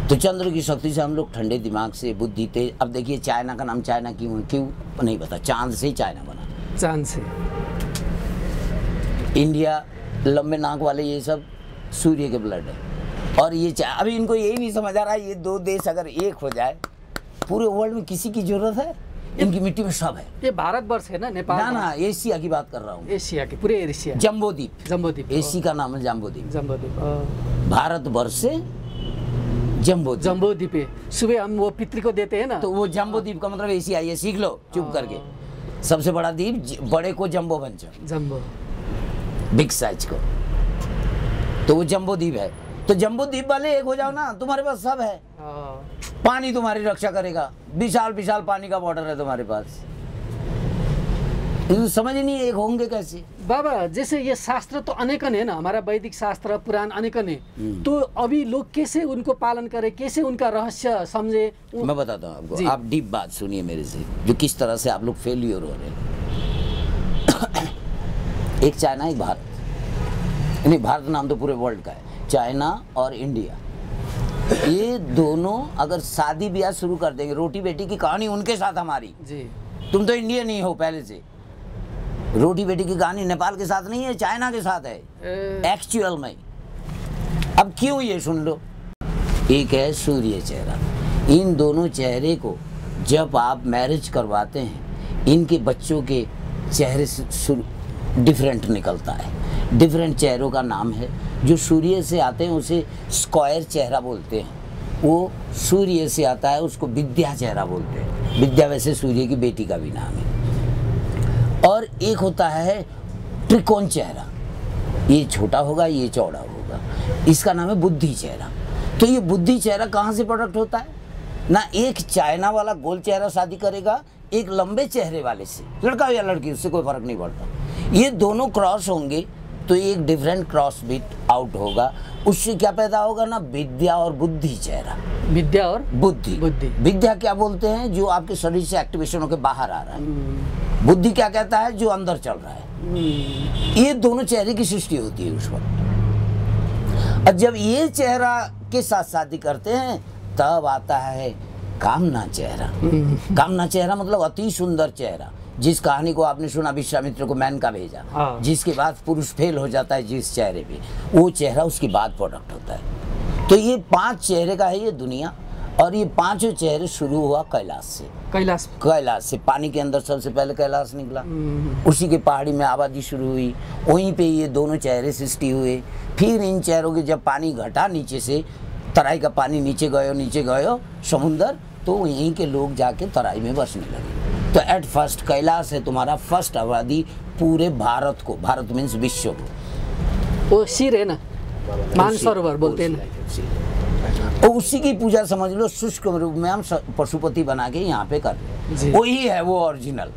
तो चंद्र की शक्ति से हम लोग ठंडे दिमाग से, बुद्धि तेज। अब देखिए चाइना का नाम चाइना क्यों नहीं पता, चांद से ही चाइना बना, चांद से। इंडिया लंबे नाक वाले ये सब सूर्य के ब्लड है। और ये अभी इनको यही नहीं समझ आ रहा है, ये 2 देश अगर एक हो जाए, पूरे वर्ल्ड में किसी की जरूरत है? इनकी मिट्टी में सब है। ये भारतवर्ष है ना, नेपाल? ना, एशिया की बात कर रहा हूँ। एशिया की, पूरे एशिया। जम्बोद्वीप, एशिया का नाम है जम्बोद्वीप। भारतवर्ष से जम्बोद्वीप है। सुबह हम वो पितृ को देते हैं ना, तो वो जम्बोद्वीप का मतलब एशिया, ये सीख लो चुप करके। सबसे बड़ा द्वीप, बड़े को जम्बो बनचो, जम्बो बिग साइज को, तो वो जम्बोद्वीप है। तो जम्बोद्वीप वाले एक हो जाओ ना, तुम्हारे पास सब है। पानी तुम्हारी रक्षा करेगा, विशाल विशाल पानी का बॉर्डर है तुम्हारे पास। समझ नहीं एक होंगे कैसे? बाबा जैसे ये शास्त्र तो अनेकन है ना, हमारा वैदिक शास्त्र पुराण अनेकन है, तो अभी लोग कैसे उनको पालन करें, कैसे उनका रहस्य समझे? मैं बताता हूँ आपको, आप डीप बात सुनिए मेरे से, जो किस तरह से आप लोग फेलियर हो रहे हैं। एक चाइना, एक भारत, नहीं भारत नाम तो पूरे वर्ल्ड का है, चाइना और इंडिया, ये दोनों अगर शादी ब्याह शुरू कर देंगे, रोटी बेटी की कहानी उनके साथ हमारी जी। तुम तो इंडियन ही हो पहले से। रोटी बेटी की कहानी नेपाल के साथ नहीं है, चाइना के साथ है एक्चुअल में। अब क्यों, ये सुन लो। एक है सूर्य चेहरा, इन दोनों चेहरे को जब आप मैरिज करवाते हैं, इनके बच्चों के चेहरे से डिफरेंट निकलता है। डिफरेंट चेहरों का नाम है। जो सूर्य से आते हैं उसे स्क्वायर चेहरा बोलते हैं, वो सूर्य से आता है उसको विद्या चेहरा बोलते हैं। विद्या वैसे सूर्य की बेटी का भी नाम है। और एक होता है त्रिकोण चेहरा, ये छोटा होगा, ये चौड़ा होगा, इसका नाम है बुद्धि चेहरा। तो ये बुद्धि चेहरा कहाँ से प्रोडक्ट होता है? ना एक चाइना वाला गोल चेहरा शादी करेगा एक लंबे चेहरे वाले से, लड़का या लड़की, उससे कोई फर्क नहीं पड़ता। ये दोनों क्रॉस होंगे तो एक डिफरेंट क्रॉस बिट आउट होगा। उससे क्या पैदा होगा ना, विद्या और बुद्धि चेहरा। विद्या और बुद्धि। विद्या क्या बोलते हैं? जो आपके शरीर से एक्टिवेशन होकर बाहर आ रहा है। बुद्धि क्या कहता है? जो अंदर चल रहा है। ये दोनों चेहरे की सृष्टि होती है उस वक्त। और जब ये चेहरा के साथ शादी करते हैं तब आता है कामना चेहरा। कामना चेहरा मतलब अति सुंदर चेहरा, जिस कहानी को आपने सुना विश्वामित्र को मैन का भेजा, जिसके बाद पुरुष फेल हो जाता है जिस चेहरे पे, वो चेहरा उसके बाद प्रोडक्ट होता है। तो ये 5 चेहरे का है ये दुनिया। और ये 5 चेहरे शुरू हुआ कैलाश से। कैलाश से पानी के अंदर सबसे पहले कैलाश निकला, उसी के पहाड़ी में आबादी शुरू हुई, वहीं पे ये दोनों चेहरे सृष्टि हुए। फिर इन चेहरों के जब पानी घटा नीचे से, तराई का पानी नीचे गयो समुंदर, तो यहीं के लोग जाके तराई में बसने लगे। तो एट फर्स्ट कैलाश है तुम्हारा फर्स्ट आबादी पूरे भारत को। भारत मीन्स विश्व को। वो सिर है ना, मानसरोवर बोलते हैं ना, और उसी की पूजा समझ लो शुष्क रूप में हम पशुपति बना के यहाँ पे कर रहे, वही है वो ओरिजिनल।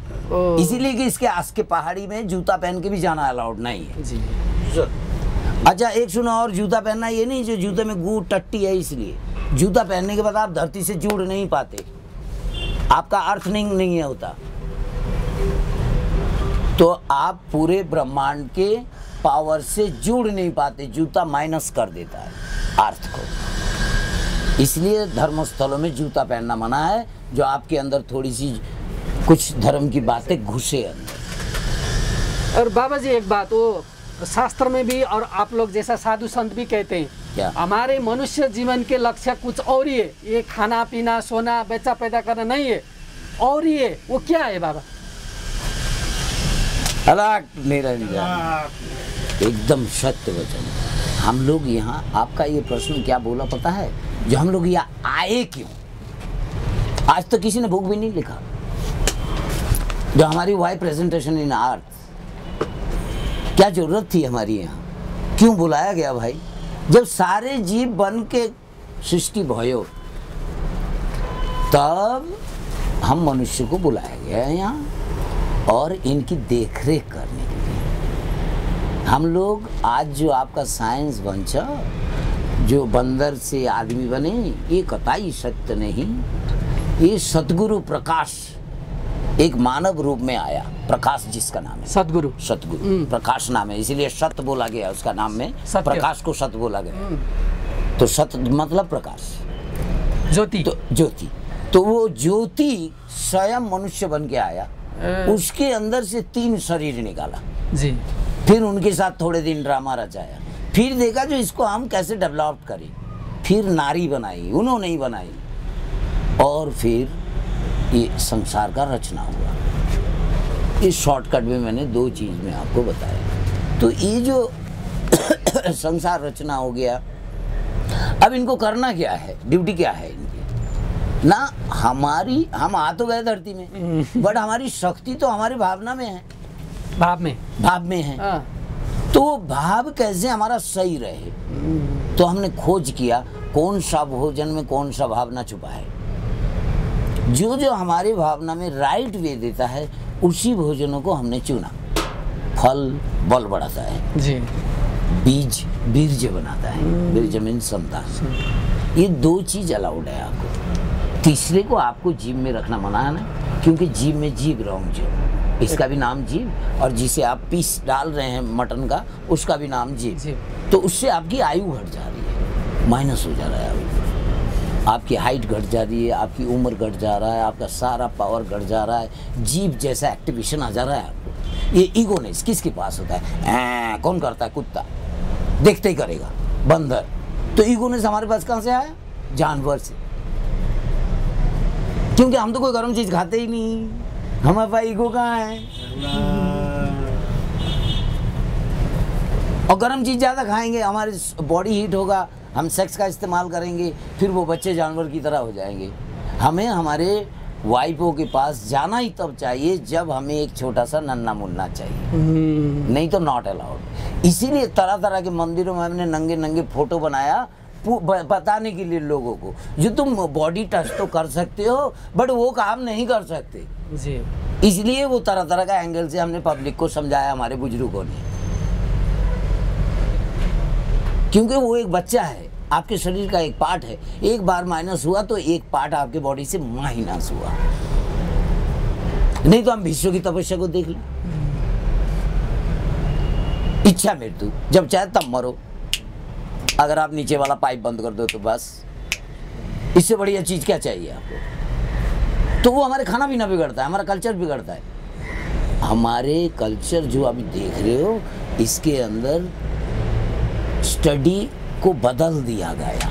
इसीलिए कि इसके आस के पहाड़ी में जूता पहन के भी जाना अलाउड नहीं है जी। अच्छा एक सुनो, और जूता पहनना ये नहीं जो जूते में गू टट्टी है, इसलिए जूता पहनने के बाद आप धरती से जुड़ नहीं पाते, आपका अर्थनिंग नहीं होता, तो आप पूरे ब्रह्मांड के पावर से जुड़ नहीं पाते। जूता माइनस कर देता है अर्थ को, इसलिए धर्मस्थलों में जूता पहनना मना है, जो आपके अंदर थोड़ी सी कुछ धर्म की बातें घुसे अंदर। और बाबा जी एक बात, वो शास्त्र में भी और आप लोग जैसा साधु संत भी कहते हैं क्या? हमारे मनुष्य जीवन के लक्ष्य कुछ और ही है, ये खाना पीना सोना बच्चा पैदा करना नहीं है, और ही है। वो क्या है बाबा? अलग निरंजन। एकदम सत्य वचन। हम लोग यहाँ, आपका ये प्रश्न क्या बोला पता है, जो हम लोग यहाँ आए क्यों? आज तक किसी ने बुक भी नहीं लिखा। जो हमारी वाई प्रेजेंटेशन इन आर्ट, क्या जरूरत थी हमारी यहाँ, क्यों बुलाया गया भाई? जब सारे जीव बन के सृष्टि भयो, तब हम मनुष्य को बुलाया गया है यहाँ और इनकी देखरेख करने के लिए। हम लोग आज जो आपका साइंस बंचा, जो बंदर से आदमी बने, ये कतई सत्य नहीं। ये सतगुरु प्रकाश एक मानव रूप में आया, प्रकाश जिसका नाम है, सतगुरु प्रकाश नाम है, इसीलिए सत बोला गया उसका नाम में, प्रकाश को सत बोला गया। तो सत मतलब प्रकाश, ज्योति, तो ज्योति। तो वो ज्योति स्वयं मनुष्य बन के आया, उसके अंदर से 3 शरीर निकाला जी, फिर उनके साथ थोड़े दिन ड्रामा रचाया, फिर देखा जो इसको हम कैसे डेवलप करें, फिर नारी बनाई, उन्होंने ही बनाई, और फिर ये संसार का रचना हुआ। इस शॉर्टकट में मैंने 2 चीज में आपको बताया। तो ये जो संसार रचना हो गया, अब इनको करना क्या है, ड्यूटी क्या है इनकी? ना हमारी, हम आ तो गए धरती में, बट हमारी शक्ति तो हमारी भावना में है, भाव में है। तो भाव कैसे हमारा सही रहे, तो हमने खोज किया कौन सा भोजन में कौन सा भावना छुपा है। जो जो हमारी भावना में राइट वे देता है, उसी भोजनों को हमने चुना। फल बल बढ़ाता है जी, बीज बीर्ज बनाता है, बीर्ज मीन समता। ये 2 चीज अलाउड है आपको। तीसरे को आपको जीव में रखना मना है ना, क्योंकि जीव में जीव रहो जो, इसका भी नाम जीव, और जिसे आप पीस डाल रहे हैं मटन का, उसका भी नाम जीव। तो उससे आपकी आयु घट जा रही है, माइनस हो जा रहा है आयु, आपकी हाइट घट जा रही है, आपकी उम्र घट जा रहा है, आपका सारा पावर घट जा रहा है, जीव जैसा एक्टिवेशन आ जा रहा है आपको। ये ईगोनेस किसके पास होता है? कौन करता है? कुत्ता, देखते ही करेगा, बंदर। तो ईगोनेस हमारे पास कहाँ से आया? जानवर से, क्योंकि हम तो कोई गर्म चीज खाते ही नहीं, हमारे पास ईगो कहाँ है? और गर्म चीज ज्यादा खाएंगे, हमारी बॉडी हीट होगा, हम सेक्स का इस्तेमाल करेंगे, फिर वो बच्चे जानवर की तरह हो जाएंगे। हमें हमारे वाइफों के पास जाना ही तब चाहिए जब हमें एक छोटा सा नन्ना मुन्ना चाहिए, नहीं तो नॉट अलाउड। इसीलिए तरह तरह के मंदिरों में हमने नंगे नंगे फोटो बनाया, बताने के लिए लोगों को, जो तुम बॉडी टच तो कर सकते हो बट वो काम नहीं कर सकते जी। इसलिए वो तरह तरह का एंगल से हमने पब्लिक को समझाया, हमारे बुजुर्गों ने, क्योंकि वो एक बच्चा है, आपके शरीर का एक पार्ट है। एक बार माइनस हुआ तो एक पार्ट आपके बॉडी से माइनस हुआ। नहीं तो हम विश्व की तपस्या को देख लें, इच्छा मृत्यु, जब चाहे तब मरो। अगर आप नीचे वाला पाइप बंद कर दो तो बस, इससे बढ़िया चीज क्या चाहिए आपको? तो वो हमारे खाना पीना बिगड़ता है, हमारा कल्चर बिगड़ता है। हमारे कल्चर जो अभी देख रहे हो, इसके अंदर स्टडी को बदल दिया गया।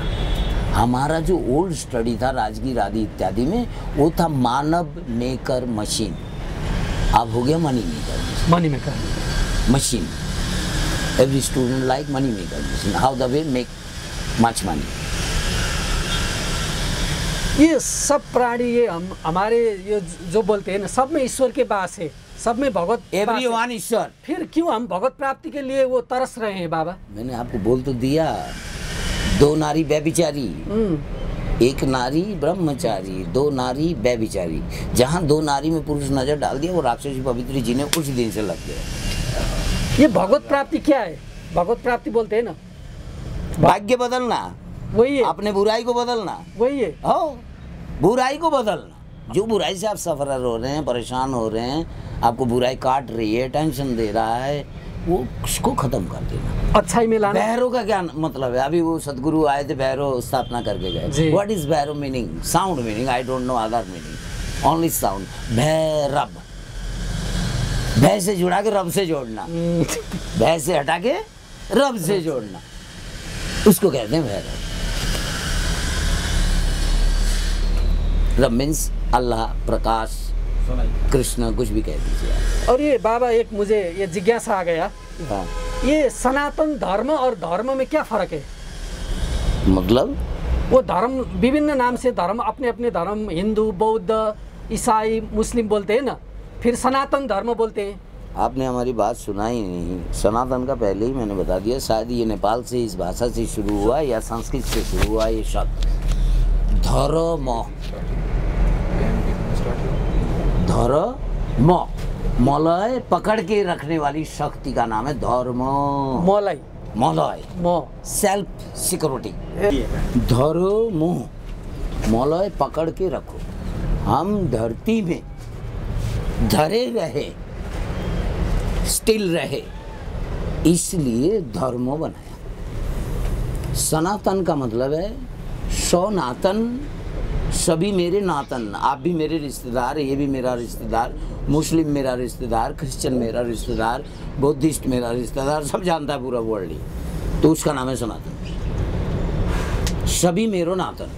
हमारा जो ओल्ड स्टडी था राजगीर आदि इत्यादि में, वो था मानव मेकर मशीन, अब हो गया money maker machine. Every student like money maker machine, how the way make much money. ये सब प्राणी, ये हमारे ये जो बोलते हैं ना, सब में ईश्वर के वास है, सब में भगवत एवरीवन ईश्वर। फिर क्यों हम भगवत प्राप्ति के लिए वो तरस रहे हैं बाबा? मैंने आपको बोल तो दिया, 2 नारी व्यभिचारी, 1 नारी ब्रह्मचारी, 2 नारी व्यभिचारी। जहाँ 2 नारी में पुरुष नजर डाल दिया, वो राक्षसी पवित्री जी ने उस दिन से लग गया। ये भगवत प्राप्ति क्या है? भगवत प्राप्ति बोलते हैं ना, भाग्य बदलना, वही है। अपने बुराई को बदलना, वही है। हो, बुराई को बदलना। जो बुराई से आप सफर हो रहे हैं, परेशान हो रहे हैं, आपको बुराई काट रही है, टेंशन दे रहा है, वो उसको खत्म कर देना, अच्छाई में लाना। भैरव का क्या मतलब है? अभी वो सदगुरु आए थे, भैरव स्थापना करके गए। What is Bhairav meaning? Sound meaning, I don't know other meaning, only sound. Bhairav, भै से जुड़ा के रब से जोड़ना, भै से हटा के रब से जोड़ना, उसको कहते हैं भैरव। रब मीन्स अल्लाह, प्रकाश, कृष्ण, कुछ भी कह दीजिए। और ये बाबा, एक मुझे ये जिज्ञासा आ गया, ये सनातन धर्म और धर्म में क्या फर्क है? मतलब वो धर्म विभिन्न नाम से धर्म, अपने अपने धर्म, हिंदू, बौद्ध, ईसाई, मुस्लिम बोलते हैं ना, फिर सनातन धर्म बोलते हैं। आपने हमारी बात सुना ही नहीं। सनातन का पहले ही मैंने बता दिया, शायद ये नेपाल से इस भाषा से शुरू हुआ या संस्कृत से शुरू हुआ ये शब्द। धर्म, धर्म, मलय पकड़ के रखने वाली शक्ति का नाम है धर्म। मलय, मलय, सेल्फ सिक्योरिटी। धर्म, मलय पकड़ के रखो। हम धरती में धरे रहे, स्टिल रहे, इसलिए धर्म बनाया। सनातन का मतलब है सनातन, सभी मेरे नातन। आप भी मेरे रिश्तेदार, ये भी मेरा रिश्तेदार, मुस्लिम मेरा रिश्तेदार, क्रिश्चियन मेरा रिश्तेदार, बुद्धिस्ट मेरा रिश्तेदार, सब जानता है पूरा वर्ल्ड ही, तो उसका नाम है सनातन। सभी मेरो नातन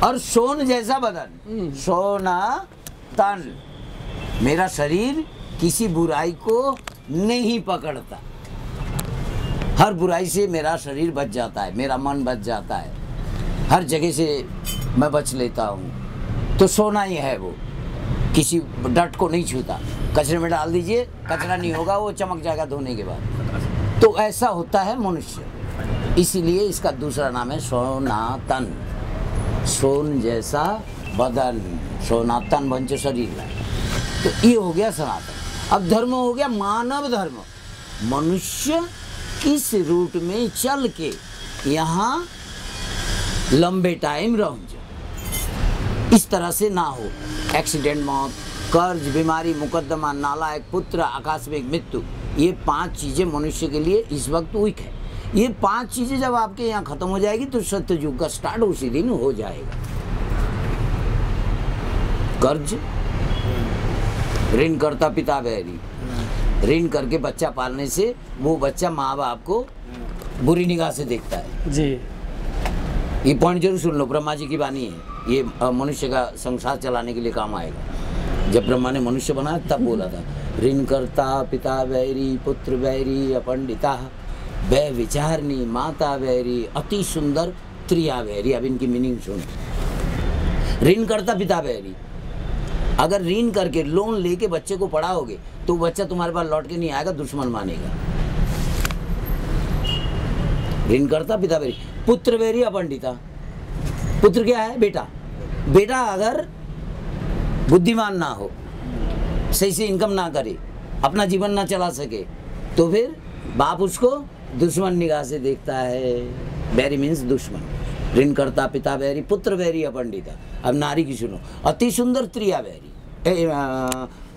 और सोन जैसा बदन, सोना तन। मेरा शरीर किसी बुराई को नहीं पकड़ता, हर बुराई से मेरा शरीर बच जाता है, मेरा मन बच जाता है, हर जगह से मैं बच लेता हूँ। तो सोना ही है वो, किसी डट को नहीं छूता। कचरे में डाल दीजिए, कचरा नहीं होगा, वो चमक जाएगा धोने के बाद। तो ऐसा होता है मनुष्य, इसीलिए इसका दूसरा नाम है सोनातन। सोन जैसा बदन, सोनातन बंच शरीर। तो ये हो गया सनातन। अब धर्म हो गया मानव धर्म। मनुष्य इस रूट में चल के यहाँ लंबे टाइम रह जाए, इस तरह से ना हो। एक्सीडेंट, मौत, कर्ज, बीमारी, मुकदमा, नालायक पुत्र, आकस्मिक मृत्यु, ये 5 चीजें मनुष्य के लिए इस वक्त वीक है। ये 5 चीजें जब आपके यहाँ खत्म हो जाएगी तो सत्ययुग का स्टार्ट उसी दिन हो जाएगा। कर्ज, ऋण करता पिता बैरी। ऋण करके बच्चा पालने से वो बच्चा माँ बाप को बुरी निगाह से देखता है जी। ये पॉइंट जरूर सुन लो, ब्रह्मा जी की वाणी है, ये मनुष्य का संसार चलाने के लिए काम आएगा। जब ब्रह्मा ने मनुष्य बनाया तब बोला था, ऋण करता पिता बैरी, पुत्र बैरी, अपंडिता वै विचारनी, माता बैरी, अति सुंदर त्रिया बैरी। अब इनकी मीनिंग सुन। ऋण करता पिता बैरी, अगर ऋण करके लोन लेके बच्चे को पढ़ाओगे तो बच्चा तुम्हारे पास लौट के नहीं आएगा, दुश्मन मानेगा। ऋण करता पिता बैरी। पुत्र बैरी अपंडिता, पुत्र क्या है? बेटा। बेटा अगर बुद्धिमान ना हो, सही से इनकम ना करे, अपना जीवन ना चला सके, तो फिर बाप उसको दुश्मन निगाह से देखता है। बैरी मीन्स दुश्मन। ऋण करता पिता बैरी, पुत्र बैरी, अपंडिता। अब नारी की सुनो, अति सुंदर त्रिया बैरी।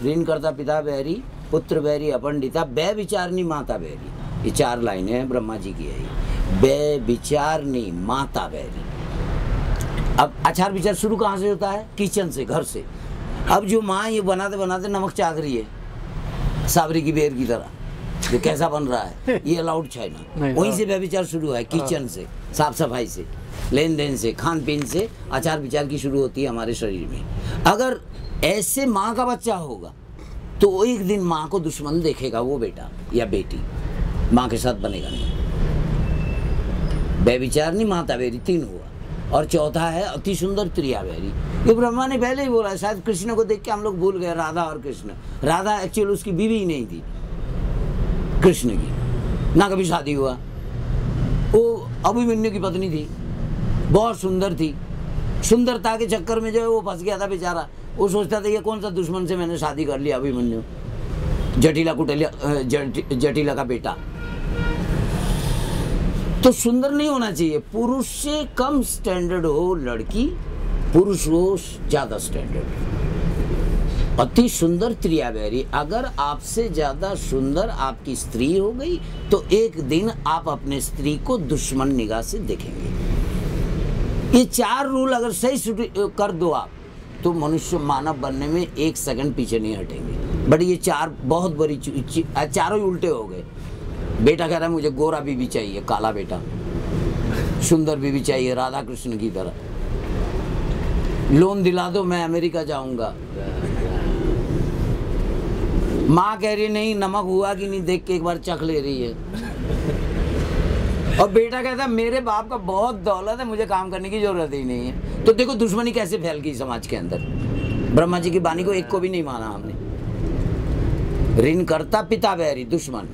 ऋण करता पिता बैरी, पुत्र बैरी, अपंडिता, बै विचारनी, माता बैरी। ये 4 लाइनें हैं, ब्रह्मा जी की है। बै विचारनी, माता बैरी। अब आचार विचार शुरू कहाँ से होता है? किचन से, घर से। अब जो माँ ये बनाते बनाते नमक चाक रही है साबरी की बेर की तरह, जो कैसा बन रहा है, ये अलाउड चाइना, वहीं से व्यभिचार शुरू है। किचन से, साफ सफाई से, लेन देन से, खान पीन से आचार विचार की शुरू होती है हमारे शरीर में। अगर ऐसे माँ का बच्चा होगा तो एक दिन माँ को दुश्मन देखेगा वो बेटा या बेटी, माँ के साथ बनेगा नहीं। व्यभिचार नहीं, माता बैरी 3 हुआ। और चौथा है अति सुंदर त्रिया बैरी। ये ब्रह्मा ने पहले ही बोला, शायद कृष्ण को देख के हम लोग भूल गए, राधा और कृष्ण। राधा एक्चुअली उसकी बीवी ही नहीं थी कृष्ण की, ना कभी शादी हुआ। वो अभिमन्यु की पत्नी थी, बहुत सुंदर थी। सुंदरता के चक्कर में जो है वो फंस गया था बेचारा। वो सोचता था ये कौन सा दुश्मन से मैंने शादी कर लिया, अभिमन्यु, जटिला कुटिला, जटिला का बेटा। तो सुंदर नहीं होना चाहिए, पुरुष से कम स्टैंडर्ड हो लड़की, पुरुष हो ज्यादा स्टैंडर्ड। अति सुंदर त्रिया बैरी। अगर आपसे ज्यादा सुंदर आपकी स्त्री हो गई तो एक दिन आप अपने स्त्री को दुश्मन निगाह से देखेंगे। ये 4 रूल अगर सही कर दो आप, तो मनुष्य मानव बनने में 1 सेकंड पीछे नहीं हटेंगे। बट ये 4 बहुत बड़ी चारों ही उल्टे हो गए। बेटा कह रहा है मुझे गोरा बीबी चाहिए, काला बेटा, सुंदर बीबी चाहिए राधा कृष्ण की तरह, लोन दिला दो मैं अमेरिका जाऊंगा। माँ कह रही नहीं नमक हुआ कि नहीं देख के एक बार चख ले रही है। और बेटा कहता है मेरे बाप का बहुत दौलत है, मुझे काम करने की जरूरत ही नहीं है। तो देखो दुश्मनी कैसे फैल गई समाज के अंदर। ब्रह्मा जी की वाणी को एक को भी नहीं माना हमने। ऋण करता पिता बैरी दुश्मन,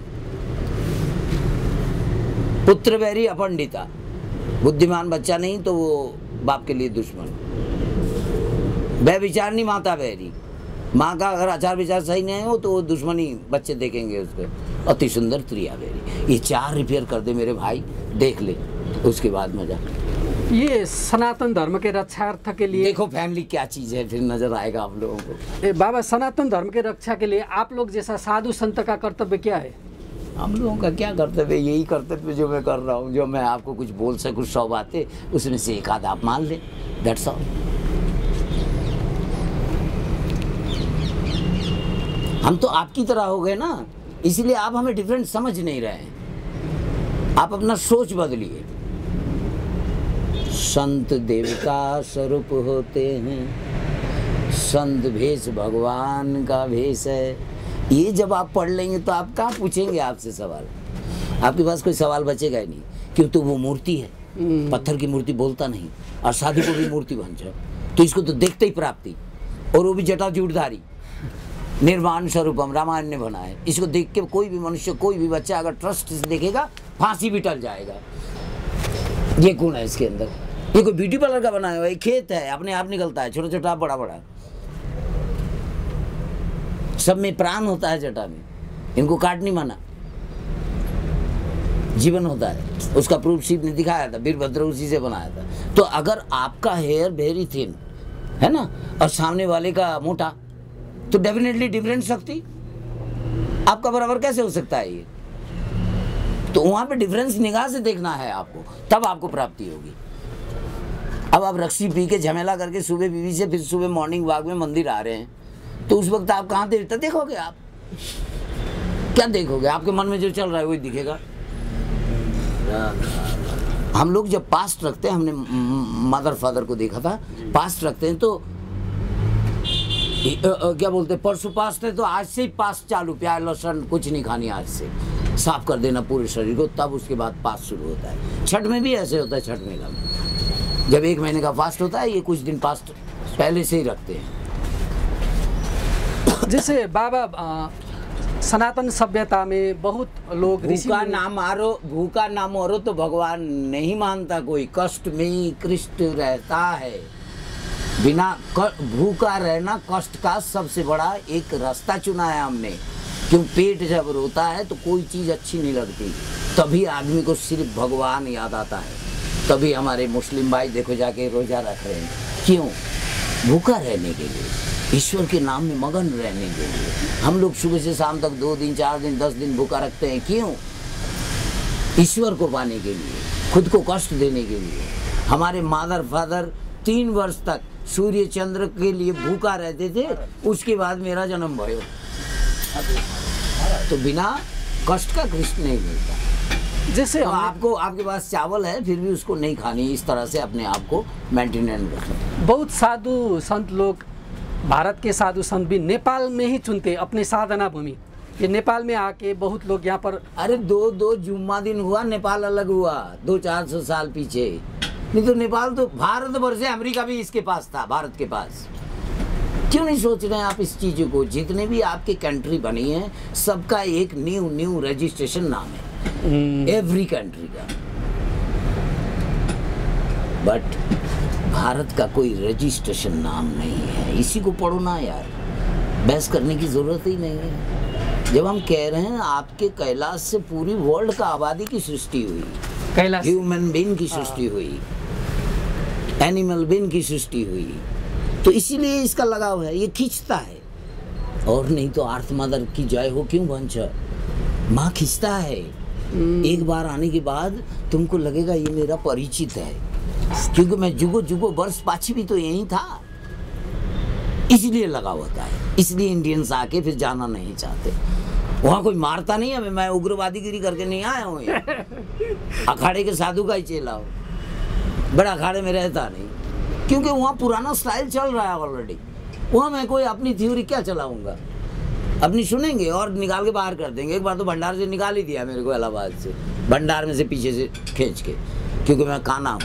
पुत्र बैरी अपंडिता। बुद्धिमान बच्चा नहीं तो वो बाप के लिए दुश्मन। वह विचार नहीं माता बैरी, माँ का अगर आचार विचार सही नहीं हो तो वो दुश्मनी बच्चे देखेंगे उसको। अति सुंदर त्रिया बैरी। ये 4 रिपेयर कर दे मेरे भाई, देख ले, उसके बाद मजा। ये सनातन धर्म के रक्षार्थ के लिए देखो फैमिली क्या चीज है, फिर नजर आएगा आप लोगों को। बाबा, सनातन धर्म के रक्षा के लिए आप लोग जैसा साधु संत का कर्तव्य क्या है? हम लोगों का क्या कर्तव्य? यही कर्तव्य जो मैं कर रहा हूँ, जो मैं आपको कुछ बोल सकूँ 100 बातें, उसमें से एक आध आप मान लें, दैट्स ऑल। हम तो आपकी तरह हो गए ना, इसलिए आप हमें डिफरेंट समझ नहीं रहे हैं। आप अपना सोच बदलिए। संत देवता स्वरूप होते हैं, संत भेष भगवान का भेष है। ये जब आप पढ़ लेंगे तो आप कहाँ पूछेंगे आपसे सवाल? आपके पास कोई सवाल बचेगा ही नहीं, क्यों? तो वो मूर्ति है, पत्थर की मूर्ति बोलता नहीं। और साधु को भी मूर्ति बन जाओ तो इसको तो देखते ही प्राप्ति, और वो भी जटा जूटधारी निर्वाण स्वरूपम, रामायण ने बना है। इसको देख के कोई भी मनुष्य, कोई भी बच्चा अगर ट्रस्ट से देखेगा, फांसी भी टल जाएगा। ये गुण है इसके अंदर। ये कोई ब्यूटी पार्लर का बनाया हुआ, एक खेत है, अपने आप निकलता है, छोटा छोटा बड़ा बड़ा, सब में प्राण होता है जटा में। इनको काट नहीं माना, जीवन होता है। उसका प्रूफ शिव ने दिखाया था, वीरभद्र उसी से बनाया था। तो अगर आपका हेयर वेरी थिन है ना, और सामने वाले का मोटा, तो डेफिनेटली डिफरेंट शक्ति आपका बराबर कैसे हो सकता है? ये तो वहां पे डिफरेंस निगाह से देखना है आपको, तब आपको प्राप्ति होगी। अब आप रक्सी पी के झमेला करके सुबह बीवी से फिर सुबह मॉर्निंग वॉक में मंदिर आ रहे हैं, तो उस वक्त आप कहाँ देखोगे? आप क्या देखोगे? आपके मन में जो चल रहा है वही दिखेगा। हम लोग जब पास्ट रखते हैं, हमने मदर फादर को देखा था, पास्ट रखते हैं तो क्या बोलते हैं, परसों पास्ट है तो आज से ही पास्ट चालू, प्याज लहसुन कुछ नहीं खानी, आज से साफ कर देना पूरे शरीर को, तब उसके बाद पास्ट शुरू होता है। छठ में भी ऐसे होता है। छठ मेला में जब 1 महीने का फास्ट होता है, ये कुछ दिन पास्ट पहले से ही रखते हैं। जैसे बाबा, सनातन सभ्यता में बहुत लोग भूखा ना मरो तो भगवान नहीं मानता कोई, कष्ट में ही कृष्ण रहता है। बिना भूखा रहना कष्ट का सबसे बड़ा एक रास्ता चुना है हमने। क्यों? पेट जब रोता है तो कोई चीज़ अच्छी नहीं लगती, तभी आदमी को सिर्फ भगवान याद आता है। तभी हमारे मुस्लिम भाई देखो जाके रोजा रख रहे हैं। क्यों? भूखा रहने के लिए, ईश्वर के नाम में मगन रहने के लिए। हम लोग सुबह से शाम तक 2 दिन 4 दिन 10 दिन भूखा रखते हैं। क्यों? ईश्वर को पाने के लिए, खुद को कष्ट देने के लिए। हमारे मादर फादर 3 वर्ष तक सूर्य चंद्र के लिए भूखा रहते थे, उसके बाद मेरा जन्म भयो। तो बिना कष्ट का कृष्ण नहीं मिलता। जैसे तो आपको, आपके पास चावल है फिर भी उसको नहीं खानी, इस तरह से अपने आप को मेंटेनेंस रखना। बहुत साधु संत लोग, भारत के साधु संत भी नेपाल में ही चुनते अपनी साधना भूमि। ये नेपाल में आके बहुत लोग यहाँ पर, अरे 2 जुम्मा दिन हुआ, नेपाल अलग हुआ 200-400 साल पीछे। नहीं तो नेपाल तो भारत वर्ष है, अमेरिका भी इसके पास था, भारत के पास। क्यों नहीं सोच रहे हैं आप इस चीज़ों को? जितने भी आपके कंट्री बनी है, सबका एक न्यू रजिस्ट्रेशन नाम है, एवरी कंट्री का। बट भारत का कोई रजिस्ट्रेशन नाम नहीं है। इसी को पढ़ो ना यार, बहस करने की जरूरत ही नहीं है। जब हम कह रहे हैं आपके कैलाश से पूरी वर्ल्ड का आबादी की सृष्टि हुई, कैलाश ह्यूमन बीइंग की सृष्टि हुई, एनिमल बीइंग की सृष्टि हुई, तो इसीलिए इसका लगाव है, ये खींचता है। और नहीं तो अर्थ मदर की जय हो, क्यों वंश, माँ खींचता है। एक बार आने के बाद तुमको लगेगा ये मेरा परिचित है, क्योंकि मैं जुगो वर्ष पाछी भी तो यही था, इसलिए लगा होता है। इसलिए इंडियंस आके फिर जाना नहीं चाहते। वहाँ कोई मारता नहीं हमें, मैं उग्रवादीगिरी करके नहीं आया हूँ। अखाड़े के साधु का ही चेला हो, बड़ा अखाड़े में रहता नहीं, क्योंकि वहाँ पुराना स्टाइल चल रहा है ऑलरेडी। वहाँ मैं कोई अपनी थ्योरी क्या चलाऊंगा? अपनी सुनेंगे और निकाल के बाहर कर देंगे। एक बार तो भंडार से निकाल ही दिया मेरे को, इलाहाबाद से, भंडार में से पीछे से खींच के, क्योंकि मैं काना हूँ।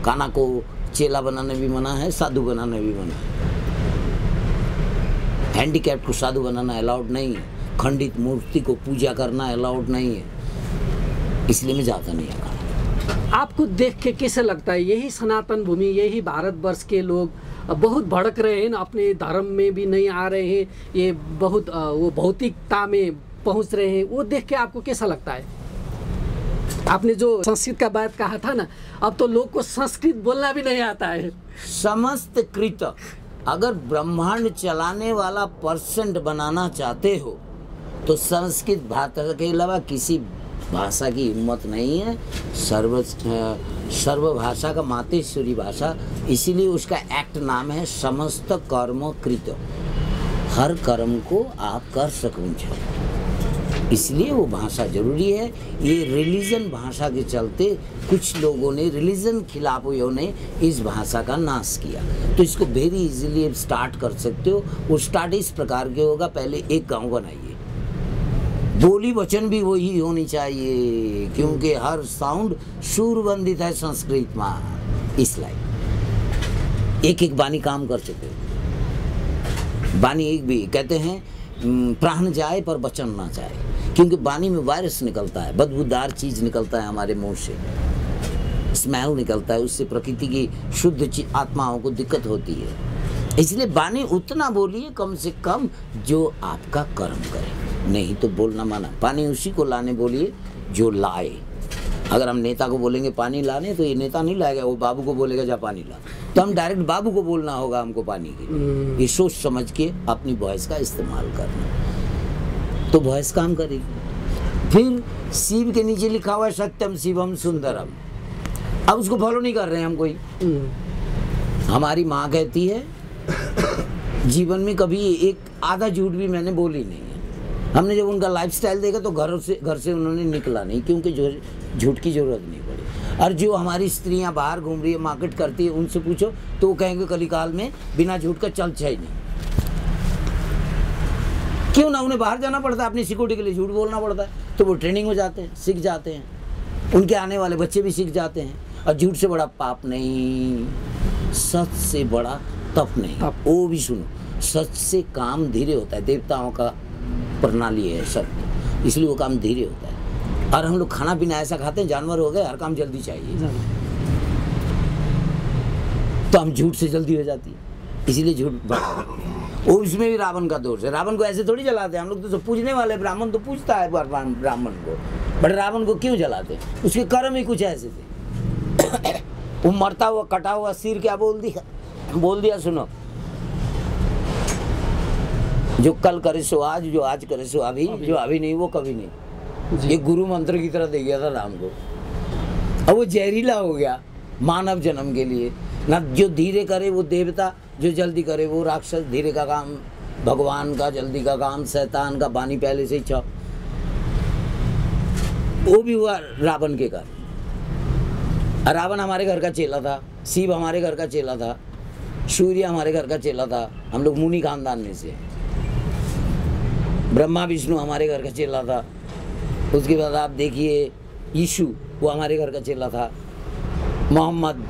काना को चेला बनाने भी मना है, साधु बनाने भी मना है। हैंडीकैप को साधु बनाना अलाउड नहीं है, खंडित मूर्ति को पूजा करना अलाउड नहीं है, इसलिए मैं जाता नहीं है। आपको देख के कैसे लगता है यही सनातन भूमि, यही भारतवर्ष के लोग बहुत भड़क रहे हैं, अपने धर्म में भी नहीं आ रहे हैं, ये बहुत वो भौतिकता में पहुंच रहे हैं, वो देख के आपको कैसा लगता है? आपने जो संस्कृत का बात कहा था ना, अब तो लोग को संस्कृत बोलना भी नहीं आता है। समस्त कृत, अगर ब्रह्मांड चलाने वाला परसेंट बनाना चाहते हो तो संस्कृत भाषा के अलावा किसी भाषा की हिम्मत नहीं है। सर्व भाषा का मातेश्वरी भाषा, इसीलिए उसका एक्ट नाम है समस्त कर्म कृत। हर कर्म को आप कर सको, इसलिए वो भाषा जरूरी है। ये रिलीजन भाषा के चलते कुछ लोगों ने, रिलीजन खिलाफियों ने इस भाषा का नाश किया। तो इसको वेरी इजीली स्टार्ट कर सकते हो। वो स्टार्ट इस प्रकार के होगा, पहले एक गांव बनाइए, बोली वचन भी वही होनी चाहिए, क्योंकि हर साउंड सुरबंदित है संस्कृत में। इसलिए एक एक बानी काम कर चुके। बानी एक भी कहते हैं प्राण जाए पर वचन ना जाए, क्योंकि बानी में वायरस निकलता है, बदबूदार चीज निकलता है हमारे मुंह से, स्मेल निकलता है, उससे प्रकृति की शुद्ध आत्माओं को दिक्कत होती है। इसलिए बानी उतना बोलिए कम से कम जो आपका कर्म करे, नहीं तो बोलना माना। पानी उसी को लाने बोलिए जो लाए। अगर हम नेता को बोलेंगे पानी लाने, तो ये नेता नहीं लाएगा, वो बाबू को बोलेगा जा पानी ला। तो हम डायरेक्ट बाबू को बोलना होगा हमको पानी के लिए। ये सोच समझ के अपनी वॉइस का इस्तेमाल करना, तो वॉइस काम करेगी। फिर शिव के नीचे लिखा हुआ है सत्यम शिवम सुंदरम, अब उसको फॉलो नहीं कर रहे हैं हम कोई। हमारी माँ कहती है जीवन में कभी एक आधा झूठ भी मैंने बोली नहीं है। हमने जब उनका लाइफस्टाइल देखा तो घर से उन्होंने निकला नहीं, क्योंकि झूठ की जरूरत नहीं पड़ी। और जो हमारी स्त्रियां बाहर घूम रही है, मार्केट करती है, उनसे पूछो तो वो कहेंगे कलिकाल में बिना झूठ का चलता ही नहीं। क्यों ना, उन्हें बाहर जाना पड़ता है, अपनी सिक्योरिटी के लिए झूठ बोलना पड़ता है, तो वो ट्रेनिंग हो जाते हैं, सीख जाते हैं, उनके आने वाले बच्चे भी सीख जाते हैं। और झूठ से बड़ा पाप नहीं, सच से बड़ा तप नहीं। वो भी सुनो, सच से काम धीरे होता है, देवताओं का प्रणाली है सत्य, इसलिए वो काम धीरे होता है। और हम लोग खाना पीना ऐसा खाते हैं, जानवर हो गए, हर काम जल्दी चाहिए, तो हम झूठ से जल्दी हो जाती है, इसीलिए झूठ बढ़ा। और उसमें भी रावण का दोष है। रावण को ऐसे थोड़ी जलाते हैं हम लोग, तो सब पूजने वाले, ब्राह्मण तो पूजता है ब्राह्मण को, बट रावण को क्यों जलाते हैं? उसके कर्म ही कुछ ऐसे थे। वो मरता हुआ कटा हुआ सिर क्या बोल दिया सुनो, जो कल करे सो आज, जो आज करे सो अभी, जो अभी नहीं वो कभी नहीं। ये गुरु मंत्र की तरह दे गया था राम को, अब वो जहरीला हो गया मानव जन्म के लिए ना। जो धीरे करे वो देवता, जो जल्दी करे वो राक्षस। धीरे का काम भगवान का, जल्दी का काम शैतान का। बानी पहले से ही छप, वो भी हुआ रावण के कारण। रावण हमारे घर का चेला था, शिव हमारे घर का चेला था, सूर्य हमारे घर का चेला था, हम लोग मुनि खानदान में से। ब्रह्मा विष्णु हमारे घर का चेला था। उसके बाद आप देखिए यीशु, वो हमारे घर का चेला था। मोहम्मद,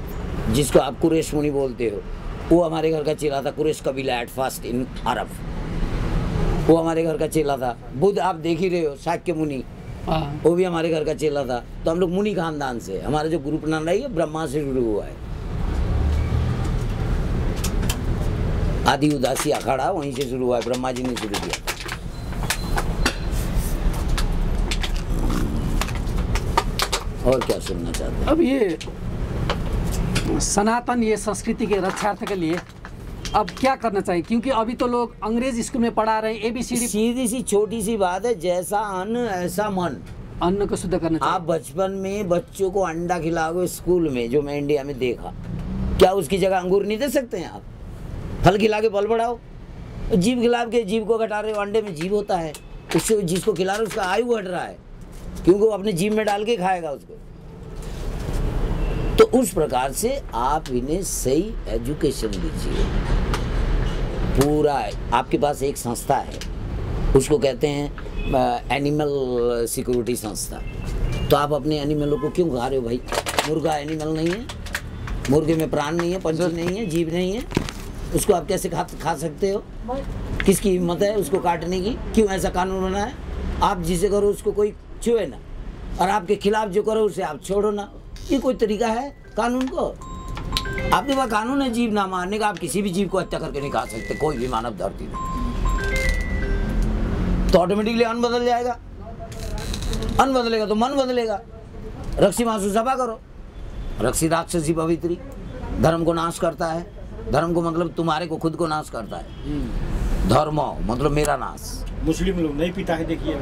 जिसको आप कुरैश मुनि बोलते हो, वो हमारे घर का चेला था। कुरैश कबीला एट फर्स्ट इन अरब, वो हमारे घर का चेला था। बुद्ध आप देख ही रहे हो, शाक्य मुनि, वो भी हमारे घर का चेला था। तो हम लोग मुनि खानदान से, हमारा जो गुरु प्रणाली है ब्रह्मा से शुरू हुआ है। आदि उदासी अखाड़ा वहीं से शुरू हुआ है, ब्रह्मा जी ने शुरू किया। और क्या सुनना चाहते हैं? अब ये सनातन, ये संस्कृति के रक्षार्थ के लिए अब क्या करना चाहिए? क्योंकि अभी तो लोग अंग्रेज स्कूल में पढ़ा रहे हैं, ABCD। सीधी सी छोटी सी बात है, जैसा अन्न ऐसा मन। अन्न को शुद्ध करना चाहिए। आप बचपन में बच्चों को अंडा खिलाओगे स्कूल में, जो मैं इंडिया में देखा, क्या उसकी जगह अंगूर नहीं दे सकते हैं आप? फल खिला के बल बढ़ाओ। जीभ खिला के जीभ को घटा रहे हो, अंडे में जीभ होता है, उससे जिसको खिला रहे हो उसका आयु घट रहा है, क्योंकि वो अपने जीभ में डाल के खाएगा उसको। तो उस प्रकार से आप इन्हें सही एजुकेशन दीजिए। पूरा आपके पास एक संस्था है उसको कहते हैं एनिमल सिक्योरिटी संस्था। तो आप अपने एनिमलों को क्यों खा रहे हो भाई? मुर्गा एनिमल नहीं है, मुर्गे में प्राण नहीं है, पंछी नहीं है, जीव नहीं है, उसको आप कैसे खा सकते हो? किसकी हिम्मत है उसको काटने की? क्यों ऐसा कानून बना है? आप जिसे करो उसको कोई छुए ना, और आपके खिलाफ जो करो उसे आप छोड़ो ना। ये कोई तरीका है कानून को? आपके पास कानून है जीव ना मारने का, आप किसी भी जीव को हत्या करके नहीं खा सकते, कोई भी मानव धरती में। तो ऑटोमेटिकली अन्न बदल जाएगा, अन्न बदलेगा तो मन बदलेगा। रक्षी मांसू सभा करो। रक्षी राक्षसी पवित्री, धर्म को नाश करता है। धर्म को मतलब तुम्हारे को खुद को नाश करता है। धर्मो मतलब मेरा नाश। मुस्लिम लोग नहीं पीता है, देखिए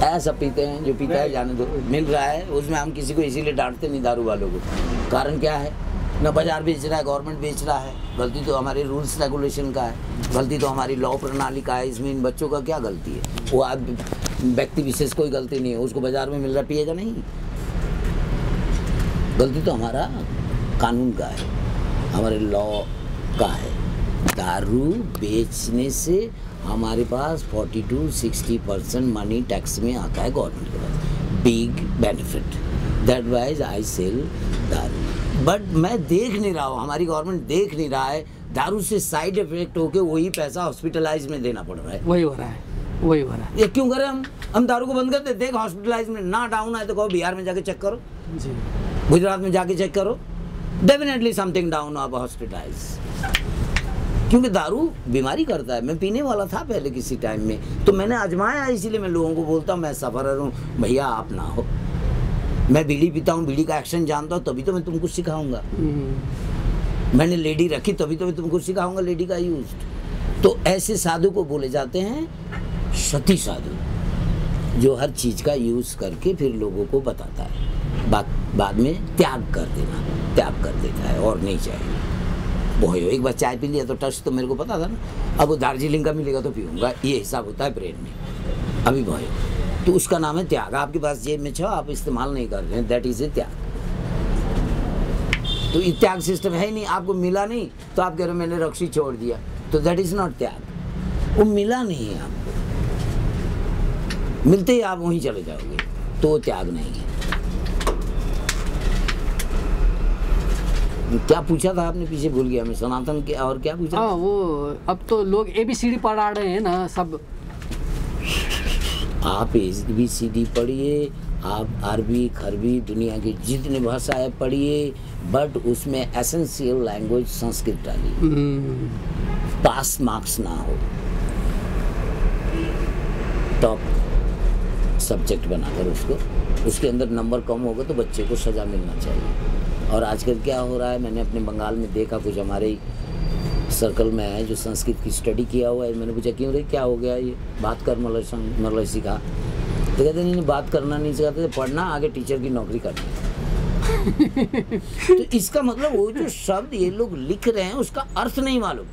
ऐसा पीते हैं, जो पीता है जाने दो, मिल रहा है उसमें। हम किसी को इसीलिए डांटते नहीं दारू वालों को। कारण क्या है? न बाजार बेच रहा है, गवर्नमेंट बेच रहा है। गलती तो हमारे रूल्स रेगुलेशन का है, गलती तो हमारी लॉ प्रणाली का है। इसमें इन बच्चों का क्या गलती है? वो आप व्यक्ति विशेष कोई गलती नहीं है, उसको बाजार में मिल रहा पिएगा नहीं। गलती तो हमारा कानून का है, हमारे लॉ का है। दारू बेचने से हमारे पास 42-60% मनी टैक्स में आता है गवर्नमेंट के पास। Big benefit, that wise I sell दारू। बट मैं देख नहीं रहा हूँ, हमारी गवर्नमेंट देख नहीं रहा है, दारू से साइड इफेक्ट होके वही पैसा हॉस्पिटलाइज में देना पड़ रहा है। वही हो रहा है, वही हो रहा है। ये क्यों करें हम दारू को बंद कर देते। देख हॉस्पिटलाइज में ना डाउन आए तो कहो बिहार में जाके चेक करो जी, गुजरात में जाके चेक करो, definitely something down of hospitalize. क्योंकि दारू बीमारी करता है। मैं पीने वाला था पहले किसी टाइम में, तो मैंने आजमाया, इसीलिए मैं लोगों को बोलता हूँ मैं सफरर हूँ, भैया आप ना हो। मैं बीड़ी पीता हूँ, बीड़ी का एक्शन जानता हूँ, तभी तो मैं तुमको सिखाऊंगा। मैंने लेडी रखी तभी तो मैं तुमको सिखाऊंगा लेडी का यूज। तो ऐसे साधु को बोले जाते हैं सती साधु, जो हर चीज का यूज करके फिर लोगों को बताता है। बाद में त्याग कर देता है और नहीं चाहिए। वो एक बार चाय पी लिया तो टच तो मेरे को पता था ना, अब वो दार्जिलिंग का मिलेगा तो पीऊंगा, ये हिसाब होता है ब्रेन में। अभी भयो तो उसका नाम है त्याग। आपके पास जेब में छो, आप इस्तेमाल नहीं कर रहे हैं, दैट इज ए त्याग। तो ये त्याग सिस्टम है ही नहीं, आपको मिला नहीं तो आप कह रहे हो मैंने रक्षी छोड़ दिया, तो दैट इज नॉट त्याग। वो मिला नहीं है आपको, मिलते ही आप वहीं चले जाओगे, तो वो त्याग नहीं है। क्या पूछा था आपने? पीछे भूल गया मैं। सनातन के और क्या पूछा? हाँ, वो अब तो लोग ABCD पढ़ा रहे हैं ना सब। आप ABCD पढ़िए, आप अरबी खरबी दुनिया की जितनी भाषाएं पढ़िए, बट उसमें एसेंशियल लैंग्वेज संस्कृत डालिए। पास मार्क्स ना हो, टॉप सब्जेक्ट बनाकर उसके अंदर नंबर कम होगा तो बच्चे को सजा मिलना चाहिए। और आजकल क्या हो रहा है, मैंने अपने बंगाल में देखा, कुछ हमारे सर्कल में है जो संस्कृत की स्टडी किया हुआ है। मैंने पूछा क्यों रे, क्या हो गया, ये बात कर मलय सिखा। तो कहते नहीं, बात करना नहीं सिखाते, पढ़ना, आगे टीचर की नौकरी करनी। तो इसका मतलब वो जो शब्द ये लोग लिख रहे हैं उसका अर्थ नहीं मालूम।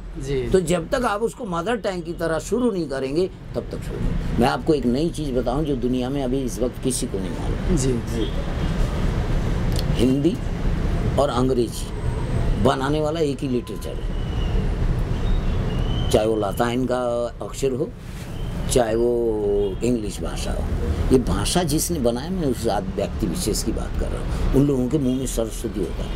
तो जब तक आप उसको मदर टंग की तरह शुरू नहीं करेंगे तब तक शुरू। मैं आपको एक नई चीज़ बताऊं जो दुनिया में अभी इस वक्त किसी को नहीं मालूम। जी। हिंदी और अंग्रेजी बनाने वाला एक ही लिटरेचर है, चाहे वो लातिन का अक्षर हो, चाहे वो इंग्लिश भाषा हो। ये भाषा जिसने बनाया, मैं उस व्यक्ति विशेष की बात कर रहा हूँ। उन लोगों के मुंह में सरस्वती होता है।